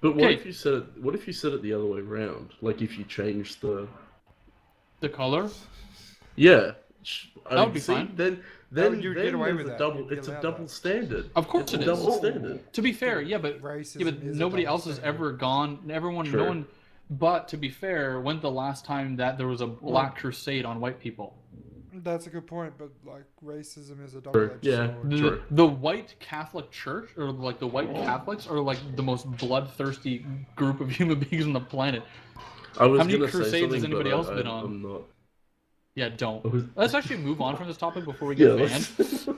But what Okay. if you said it? What if you said it the other way around? Like if you changed the. The color? Yeah. That would be fine. Then you'd then get away there's with a that. double. You'd It's a allow double that. standard. Of course It's it a is. double standard. To be fair, yeah, but Racism yeah, but is a nobody double else has standard. ever gone. Everyone, True. But to be fair, when's the last time that there was a black crusade on white people? That's a good point, but like racism is a True. double-edged Yeah. sword. True. The white Catholic Church, or like the white Catholics, are like the most bloodthirsty group of human beings on the planet. I was How many gonna say crusades has something, anybody but else been on? I'm not. Yeah, don't. I was- Let's actually move on from this topic before we Yeah. get banned. Let's...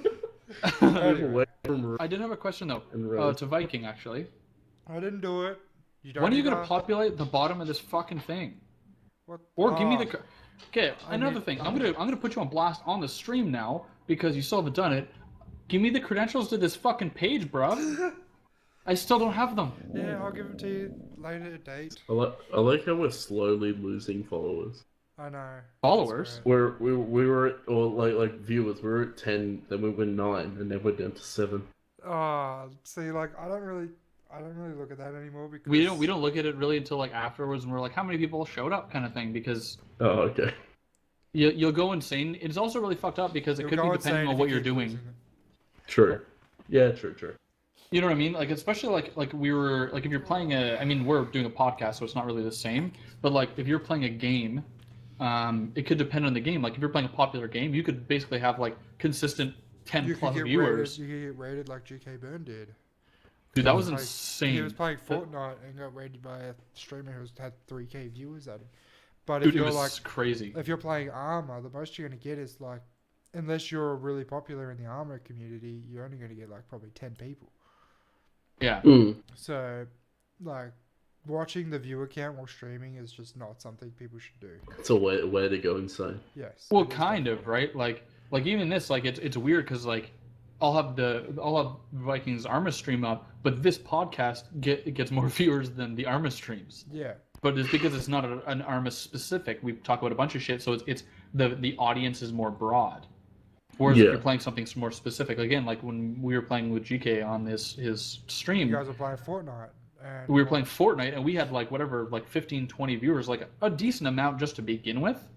Anyway, I did have a question though, And Rose. to Viking actually. I didn't do it. You don't When are you need gonna to- populate the bottom of this fucking thing? What? Or give me Ah, the. Okay, I another mean- thing. I'm gonna put you on blast on the stream now because you still haven't done it. Give me the credentials to this fucking page, bruh. I still don't have them. Yeah, I'll give them to you later date. I like how we're slowly losing followers. I know. Followers? That's great. We were at, or like viewers. We were at 10, then we were 9, and then we're down to 7. See, like I don't really look at that anymore because We don't look at it really until like afterwards, and we're like, how many people showed up, kind of thing, because Oh, okay. you'll go insane. It's also really fucked up because it You'll could go be depending insane on if what you you're keep doing. losing it. True. Yeah, true. You know what I mean? Like especially like we were like if you're playing I mean we're doing a podcast, so it's not really the same. But like if you're playing a game, it could depend on the game. Like if you're playing a popular game, you could basically have like consistent 10 You plus could get viewers. rated. You could get rated like GK Burn did. Dude, that was Like, insane. He was playing Fortnite and got rated by a streamer who had 3K viewers at him. But Dude, if it you're was like, crazy. if you're playing Armor, the most you're gonna get is like, unless you're really popular in the Armor community, you're only gonna get like probably 10 people. Yeah. So, like, watching the viewer count while streaming is just not something people should do. It's a way to go insane. Yes. Well, it is kind of, right? Like even this, like it's weird because like I'll have Vikings Arma stream up, but this podcast gets more viewers than the Arma streams. Yeah. But it's because it's not an Arma specific. We talk about a bunch of shit, so it's the audience is more broad. Whereas if Yeah. you're playing something more specific, again, like when we were playing with GK on his stream, You guys are playing Fortnite. And we were playing Fortnite, and we had like whatever, like 15, 20 viewers, like a decent amount just to begin with.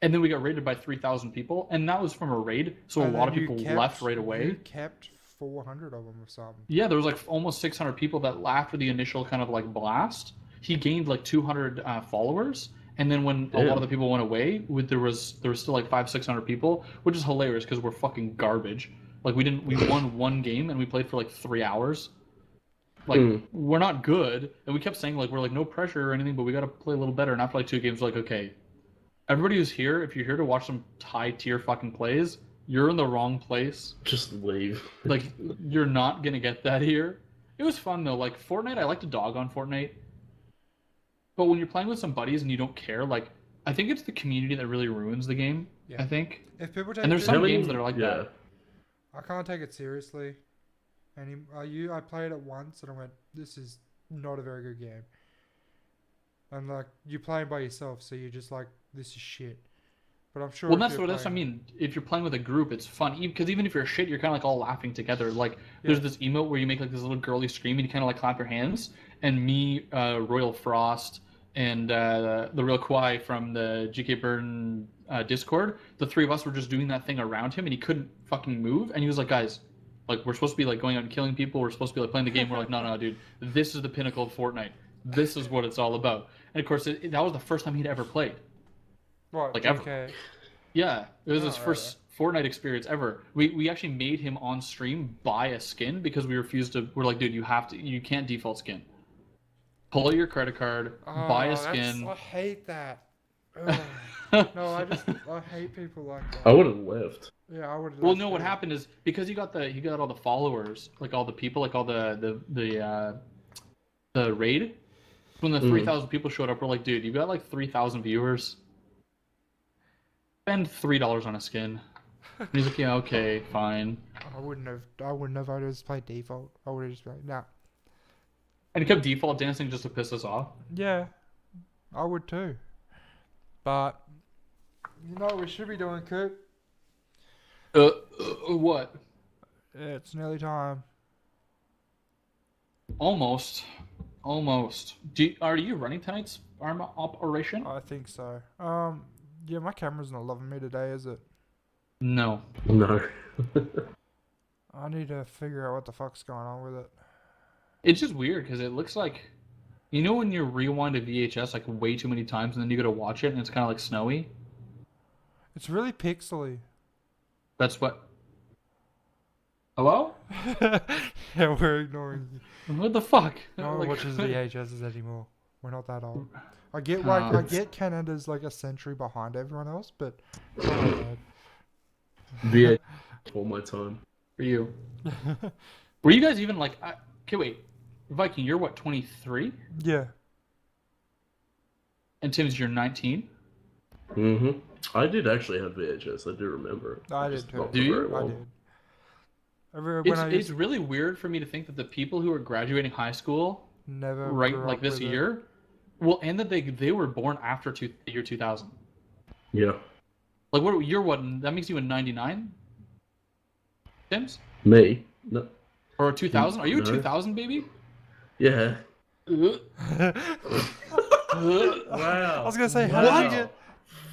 And then we got raided by 3,000 people, and that was from a raid, so a and lot then of you people kept- left right away. You kept 400 of them or something. Yeah, there was like almost 600 people that after the initial kind of like blast, he gained like 200 followers, and then when a lot of the people went away, there was still like 500-600 people, which is hilarious because we're fucking garbage. Like we won one game and we played for like 3 hours. Like we're not good, and we kept saying like we're like no pressure or anything, but we got to play a little better. And after like 2 games, we're like okay, everybody who's here, if you're here to watch some high tier fucking plays, you're in the wrong place. Just leave. Like you're not gonna get that here. It was fun though. Like Fortnite, I like to dog on Fortnite. But when you're playing with some buddies and you don't care, like I think it's the community that really ruins the game. Yeah. I think. If people take And there's it some How many- games that are like yeah. that. I can't take it seriously. And I played it once and I went, this is not a very good game. And like you're playing by yourself, so you're just like, this is shit. But I'm sure. Well, if that's you're what I playing- mean. If you're playing with a group, it's fun. Because even if you're shit, you're kind of like all laughing together. Like there's this emote where you make like this little girly scream and you kind of like clap your hands. And me, Royal Frost, and the Real Kwai from the GK Burn Discord, the 3 of us were just doing that thing around him, and he couldn't fucking move. And he was like, guys, like we're supposed to be like going out and killing people. We're supposed to be like playing the game. We're like, no, dude, this is the pinnacle of Fortnite. This is what it's all about. And of course, that was the first time he'd ever played. What, like ever. GK? Yeah, it was his Oh, first Fortnite experience ever. We actually made him on stream buy a skin because we refused to. We're like, dude, you can't default skin. Pull out your credit card, buy a skin. I hate that. Ugh. No, I hate people like that. I would have left. Yeah, I would. Well, no, what happened is because he got all the followers, like all the people, like all the raid. When the 3,000 people showed up, we're like, dude, you got like 3,000 viewers. Spend $3 on a skin. And he's like, yeah, okay, fine. I wouldn't have. I would just play default. I would have just been like, nah. And he kept default dancing just to piss us off. Yeah, I would too. But you know what we should be doing, Coop? What? It's nearly time. Almost. Are you running tonight's Arma operation? I think so. Yeah, my camera's not loving me today, is it? No. No. I need to figure out what the fuck's going on with it. It's just weird because it looks like You know when you rewind a VHS like way too many times and then you go to watch it and it's kind of like snowy? It's really pixely. That's what. Hello? Yeah, we're ignoring you. What the fuck? No one Like- watches VHSs anymore. We're not that old. I get like I get Canada's like a century behind everyone else, but it's not that bad. VA for my time. For you. Were you guys even like? Okay, wait. Viking, you're what, 23? Yeah. And Tim's, you're 19. Mm-hmm. I did actually have VHS. I do remember it. I did Just too. not Do for you? very I long. did. When I It's really weird for me to think that the people who are graduating high school never right grew like up this with it. year, well, and that they were born after the year 2000. Yeah. Like what? You're what? That makes you a 99. Tim's Me? No. or a 2000? Are you a No. 2000 baby? Yeah. Ugh. Wow. I was gonna say, how What? did you get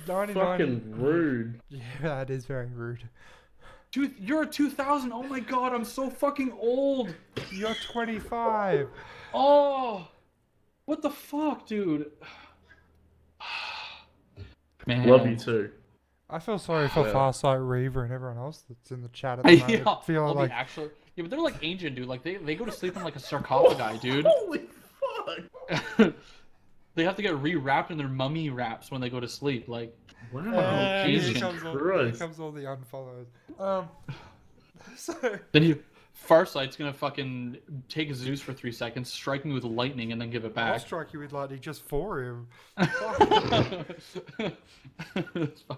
99? Fucking rude. Yeah, that is very rude. Dude, you're a 2000. Oh my god, I'm so fucking old. You're 25. Oh, what the fuck, dude? Man. Love you too. I feel sorry for Yeah. Farsight Reaver and everyone else that's in the chat at the moment. Yeah, I feel I'll like be actually. Yeah, but they're like ancient, dude. Like they go to sleep in like a sarcophagi, dude. Holy fuck. They have to get rewrapped in their mummy wraps when they go to sleep. Like, Wow. here Jesus comes all, here Christ. comes all the unfollows. So then Farsight's gonna fucking take Zeus for 3 seconds, strike me with lightning, and then give it I'll back. strike you with lightning just for him.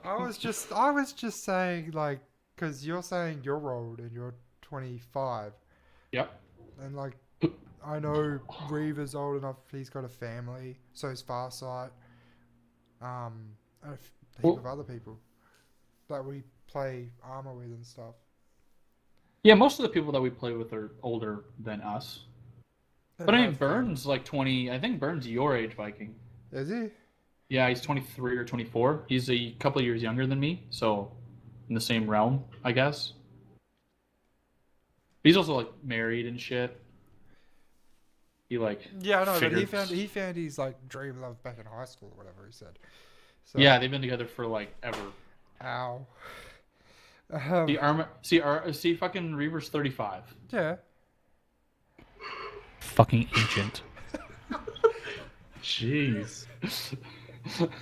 I was just saying, like, because you're saying you're old and you're 25, Yep. and like, I know Reaver's old enough. He's got a family. So is Farsight. And a heap Well- of other people that we play armor with and stuff. Yeah, most of the people that we play with are older than us. But I mean, Have Burns like 20. I think Burns your age, Viking. Is he? Yeah, he's 23 or 24. He's a couple of years younger than me, so in the same realm, I guess. He's also like married and shit. He like Yeah, I know, but figured- he found his like dream love back in high school or whatever he said. So, Yeah, they've been together for like ever. Ow. See, fucking Reaver's 35. Yeah. Fucking ancient. Jeez.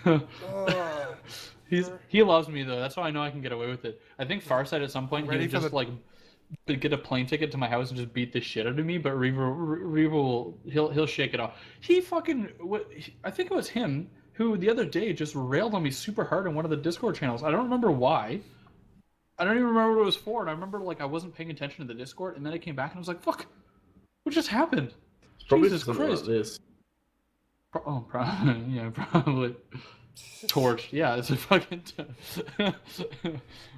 Oh, He loves me though. That's why I know I can get away with it. I think Farsight at some point he Ready would for just the- like get a plane ticket to my house and just beat the shit out of me. But Reaver will he'll shake it off. He fucking I think it was him who the other day just railed on me super hard on one of the Discord channels. I don't remember why. I don't even remember what it was for. And I remember like I wasn't paying attention to the Discord, and then I came back and I was like, "Fuck, what just happened?" It's probably Jesus something Christ. like this. Oh, probably. Yeah, probably. Torched. Yeah, it's a fucking.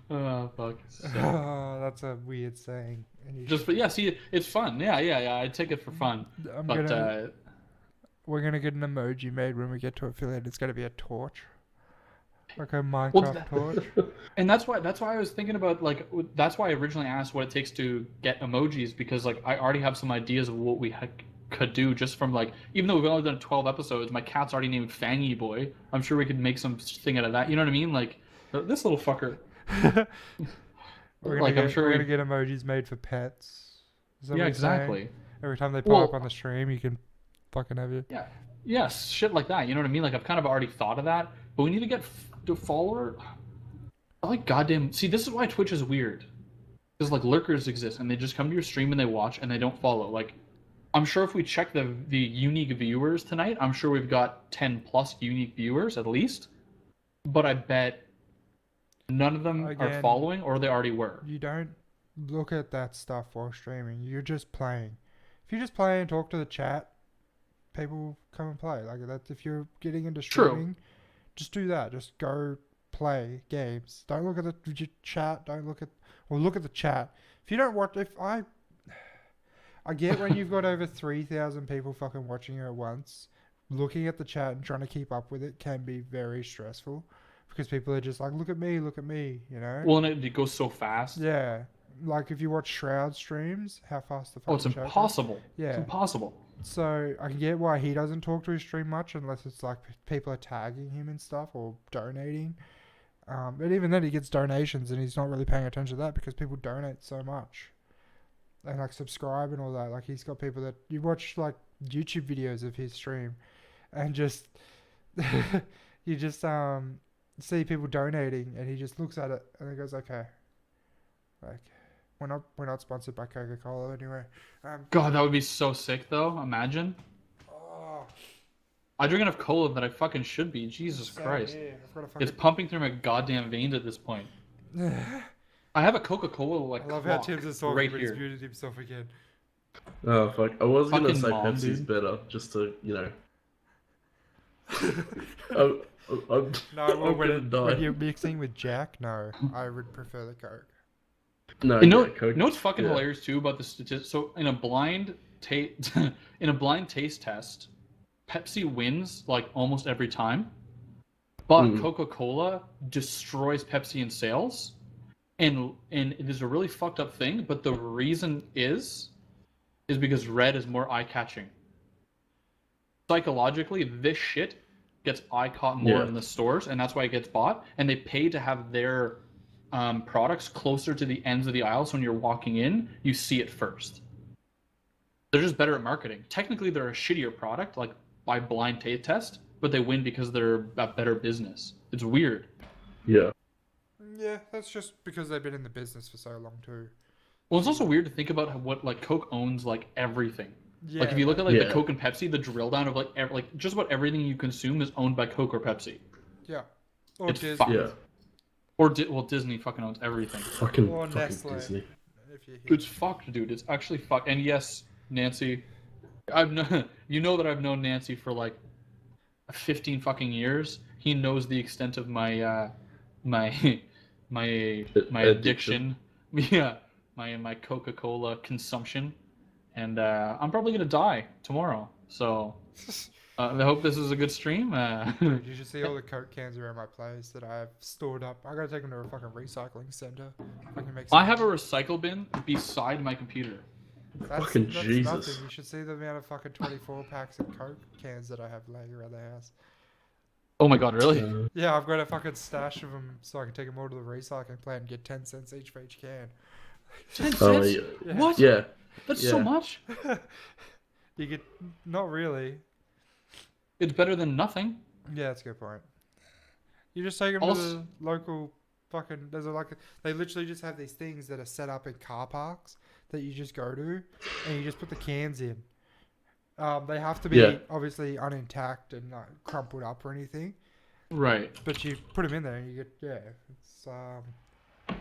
Oh fuck. So, oh, that's a weird saying. And you but yeah, see, it's fun. Yeah. I take it for fun. I'm But gonna, we're gonna get an emoji made when we get to affiliate. It's gonna be a torch, like a Minecraft torch. and that's why I was thinking about like that's why I originally asked what it takes to get emojis, because like I already have some ideas of what we could do just from like, even though we've only done 12 episodes, my cat's already named Fangy Boy. I'm sure we could make some thing out of that. You know what I mean? Like this little fucker. We're Like, I'm sure we're we- gonna get emojis made for pets. Is that what Yeah, you're saying? exactly. Every time they pop Well- up on the stream, you can fucking have it. Yeah. Yes, shit like that. You know what I mean? Like I've kind of already thought of that, but we need to get the follower. I like goddamn. See, this is why Twitch is weird. Because like lurkers exist, and they just come to your stream and they watch and they don't follow. Like, I'm sure if we check the unique viewers tonight, I'm sure we've got 10 plus unique viewers at least. But I bet none of them are Again, following, or they already were. You don't look at that stuff while streaming. You're just playing. If you just play and talk to the chat, people come and play. Like that. If you're getting into True. streaming, just do that. Just go play games. Don't look at the chat. Don't look at look at the chat. If you don't watch, I get when you've got over 3,000 people fucking watching you at once. Looking at the chat and trying to keep up with it can be very stressful because people are just like, look at me, you know? Well, and it goes so fast. Yeah. Like if you watch Shroud streams, how fast the fucking Oh, it's chat goes. impossible. Yeah. It's impossible. So I can get why he doesn't talk to his stream much unless it's like people are tagging him and stuff or donating. But even then, he gets donations and he's not really paying attention to that because people donate so much and like subscribe and all that. Like he's got people that you watch like YouTube videos of his stream and just you just see people donating and he just looks at it and he goes, okay, like we're not sponsored by Coca-Cola anyway. God, that would be so sick though. Imagine. Oh, I drink enough cola that I fucking should be. Jesus same Christ. here. I've got a It's fucking... pumping through my goddamn veins at this point. I have a Coca-Cola like I love how clock Tim's is talking, right but he's here. muted himself again. Oh fuck! I was gonna Fucking say mom, Pepsi's dude. better, just to I'm, I'm, No, well, I'm gonna die. when you're mixing with Jack, no, I would prefer the Coke. No, You know, yeah, Coke, you know what's fucking yeah. hilarious too about the statistics? So in a blind taste test, Pepsi wins like almost every time, but Coca-Cola destroys Pepsi in sales, and it is a really fucked up thing. But the reason is because red is more eye-catching. Psychologically, this shit gets eye-caught more Yeah. in the stores, and that's why it gets bought. And they pay to have their products closer to the ends of the aisle, so when you're walking in, you see it first. They're just better at marketing. Technically, they're a shittier product, like by blind taste test, but they win because they're a better business. It's weird. Yeah. Yeah, that's just because they've been in the business for so long too. Well, it's also weird to think about what like Coke owns like everything. Yeah, Like if you look at like Yeah. the Coke and Pepsi, the drill down of like like just about everything you consume is owned by Coke or Pepsi. yeah, or It's Disney, fucked. Yeah. Or well, Disney fucking owns everything. Fucking, or fucking Nestle. Disney. If you It's fucked, dude. It's actually fucked. And yes, Nancy, I've known you know that I've known Nancy for like 15 fucking years. He knows the extent of my my addiction. Yeah, my Coca-Cola consumption, and I'm probably gonna die tomorrow. So I hope this is a good stream. Dude, you should see all the Coke cans around my place that I have stored up. I gotta take them to a fucking recycling center. I can make. I have a recycle bin beside my computer. Fucking Jesus. Nothing. You should see the amount of fucking 24 packs of Coke cans that I have laying around the house. Oh my god, really? Yeah, I've got a fucking stash of them so I can take them all to the recycling plant and get 10 cents each for each can. 10 Oh, cents? yeah. What? Yeah. That's so Yeah. much. You get not really. It's better than nothing. Yeah, that's a good point. You just take them to Also- the local fucking. There's they literally just have these things that are set up in car parks that you just go to, and you just put the cans in. They have to be Yeah. obviously unintact and not crumpled up or anything, Right. but you put them in there and you get it's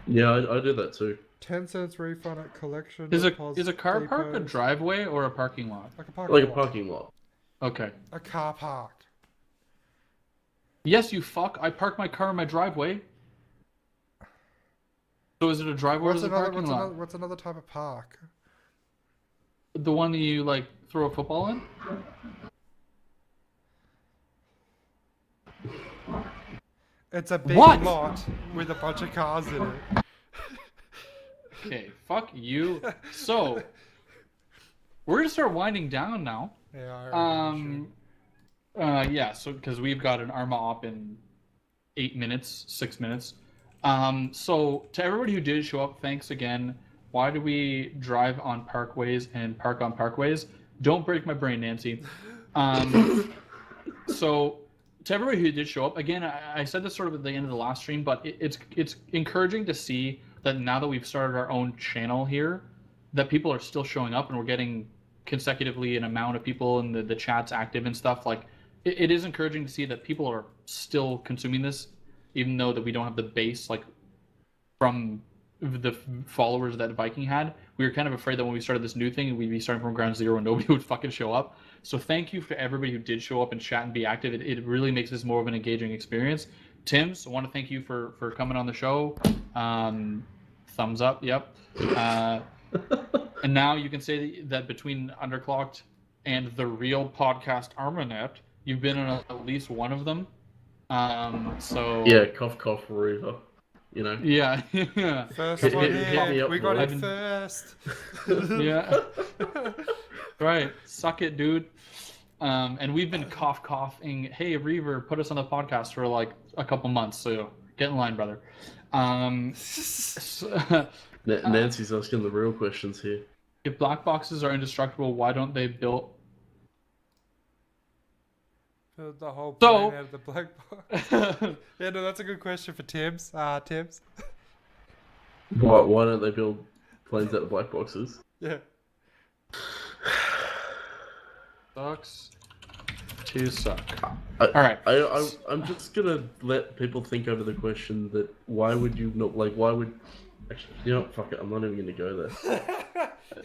Yeah, I do that too. 10 cents refund at collection. Is a deposit car park a depots. driveway or a parking lot? Like a parking Like a lot. parking lot. Okay. A car park. Yes, you fuck. I park my car in my driveway. So is it a driveway or is it a parking lot? What's another type of park? The one that you like throw a football in? It's a big What? lot with a bunch of cars in it. Okay, fuck you. So we're gonna start winding down now. Yeah, I reckon we should. Yeah, so because we've got an Arma op in 8 minutes, 6 minutes. So to everybody who did show up, thanks again. Why do we drive on parkways and park on parkways? Don't break my brain, Nancy. So to everybody who did show up, again, I said this sort of at the end of the last stream, but it's encouraging to see that now that we've started our own channel here, that people are still showing up and we're getting consecutively an amount of people in the chats active and stuff. Like it is encouraging to see that people are still consuming this, even though that we don't have the base like from the followers that Viking had. We were kind of afraid that when we started this new thing, we'd be starting from ground zero and nobody would fucking show up. So thank you for everybody who did show up and chat and be active. It really makes this more of an engaging experience. Tims, I want to thank you for coming on the show. Thumbs up, yep. And now you can say that between Underclocked and the real podcast Armanet, you've been on at least one of them. So Yeah, cough, cough, Rover. You know? yeah, yeah. First Hit- one hit me here. up, We got boy. it first. Yeah. Right. Suck it, dude. And we've been coughing. Hey, Reaver, put us on the podcast for like a couple months. So get in line, brother. Nancy's asking the real questions here. If black boxes are indestructible, why don't they build? Build the whole So- plane out of the black box. Yeah, no, that's a good question for Tibbs. Tibbs. Why don't they build planes out of black boxes? Yeah. Sucks to suck. All right. I'm just gonna let people think over the question that why would you not like? Why would actually? You know, what, fuck it. I'm not even gonna go there.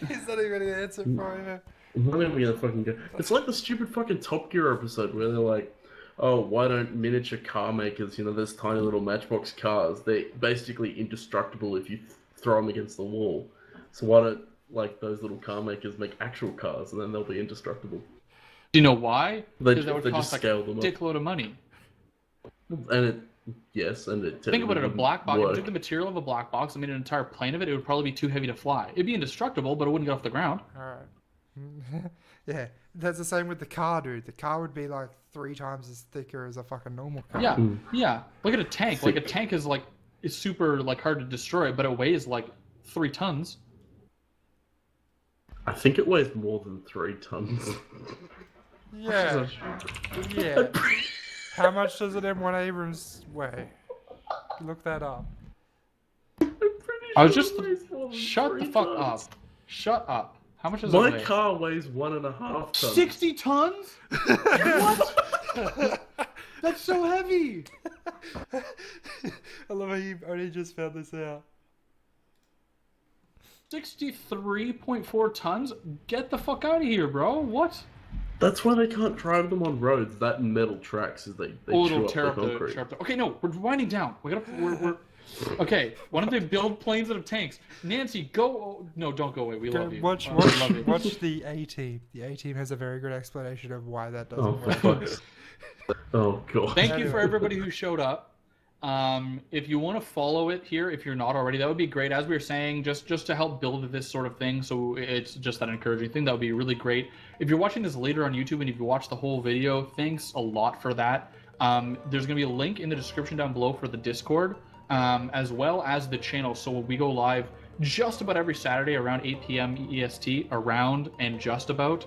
He's not even gonna answer for you. I'm not even gonna fucking go. It's like the stupid fucking Top Gear episode where they're like, "Oh, why don't miniature car makers? You know, there's tiny little Matchbox cars. They're basically indestructible if you throw them against the wall. So why don't like those little car makers make actual cars and then they'll be indestructible?" Do you know why? They Because that would just cost like a scale them up. dickload of money. And it Think about it, a black box. If you Work. took the material of a black box and made an entire plane of it, it would probably be too heavy to fly. It'd be indestructible, but it wouldn't get off the ground. Alright. Yeah, that's the same with the car, dude. The car would be like 3 times as thicker as a fucking normal car. Yeah, yeah. Look at a tank. Like a tank is super like hard to destroy, but it weighs like 3 tons. I think it weighs more than 3 tons. Yeah. Yeah. How much does an M1 Abrams weigh? Look that up. I was just it weighs more than shut the 3 fuck tons. up. Shut up. How much does it My weigh? car weighs 1.5 tons. 60 tons? What? That's so heavy. I love how you only just found this out. 63.4 tons? Get the fuck out of here, bro. What? That's why they can't drive them on roads. That and metal tracks is they Oh, chew it'll up tear the up the concrete. sharp. Okay, no, we're winding down. We're okay. Why don't they build planes out of tanks? Nancy, go. Oh, no, don't go away. We love you. Watch, We watch, love you. watch the A team. The A team has a very good explanation of why that doesn't Oh, work. for fuck's sake. Oh, God. Thank you for everybody who showed up. If you want to follow it here, if you're not already, that would be great. As we were saying, just to help build this sort of thing, so it's just that encouraging thing. That would be really great. If you're watching this later on YouTube and if you watch the whole video, thanks a lot for that. There's going to be a link in the description down below for the Discord, as well as the channel. So we go live just about every Saturday around 8 p.m. EST, around and just about.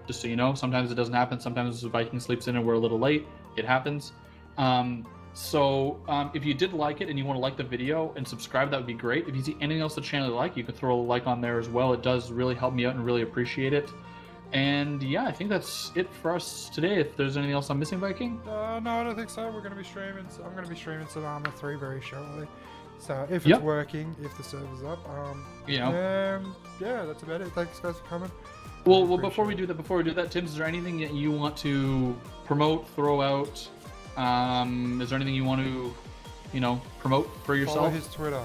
Just so you know, sometimes it doesn't happen. Sometimes Viking sleeps in and we're a little late. It happens. If you did like it and you want to like the video and subscribe, that would be great. If you see anything else the channel you like, you can throw a like on there as well. It does really help me out and really appreciate it. And yeah, I think that's it for us today. If there's anything else I'm missing, Viking? No, I don't think so. We're gonna be streaming. I'm gonna be streaming some Arma 3 very shortly. So if it's Yep. working, if the server's up, Yeah. yeah, that's about it. Thanks guys for coming. Well, Appreciate before we it. do that, Tim, is there anything that you want to promote, throw out? Is there anything you want to, promote for Follow yourself? his Twitter.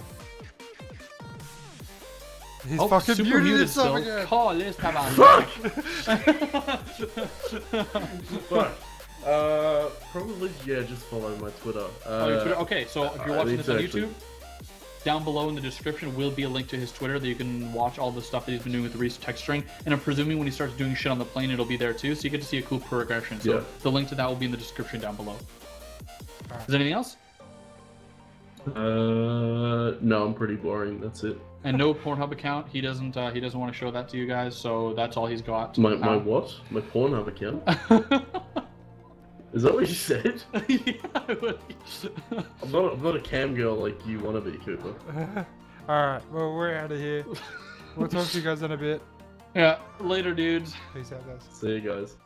He's Oh, fucking super muted muted himself still. again. Call this about Fuck. Probably, yeah, just follow my Twitter. your Twitter. Okay, so if you're I watching need this on to actually- YouTube, down below in the description will be a link to his Twitter that you can watch all the stuff that he's been doing with the Reese text string. And I'm presuming when he starts doing shit on the plane, it'll be there too. So you get to see a cool progression. So Yeah. the link to that will be in the description down below. Is there anything else? No, I'm pretty boring. That's it. And no Pornhub account. He doesn't want to show that to you guys. So that's all he's got. My what? My Pornhub account? Is that what you said? Yeah. I'm not a cam girl like you want to be, Cooper. Alright, well we're out of here. We'll talk to you guys in a bit. Yeah. Later, dudes. Peace out guys. See you guys.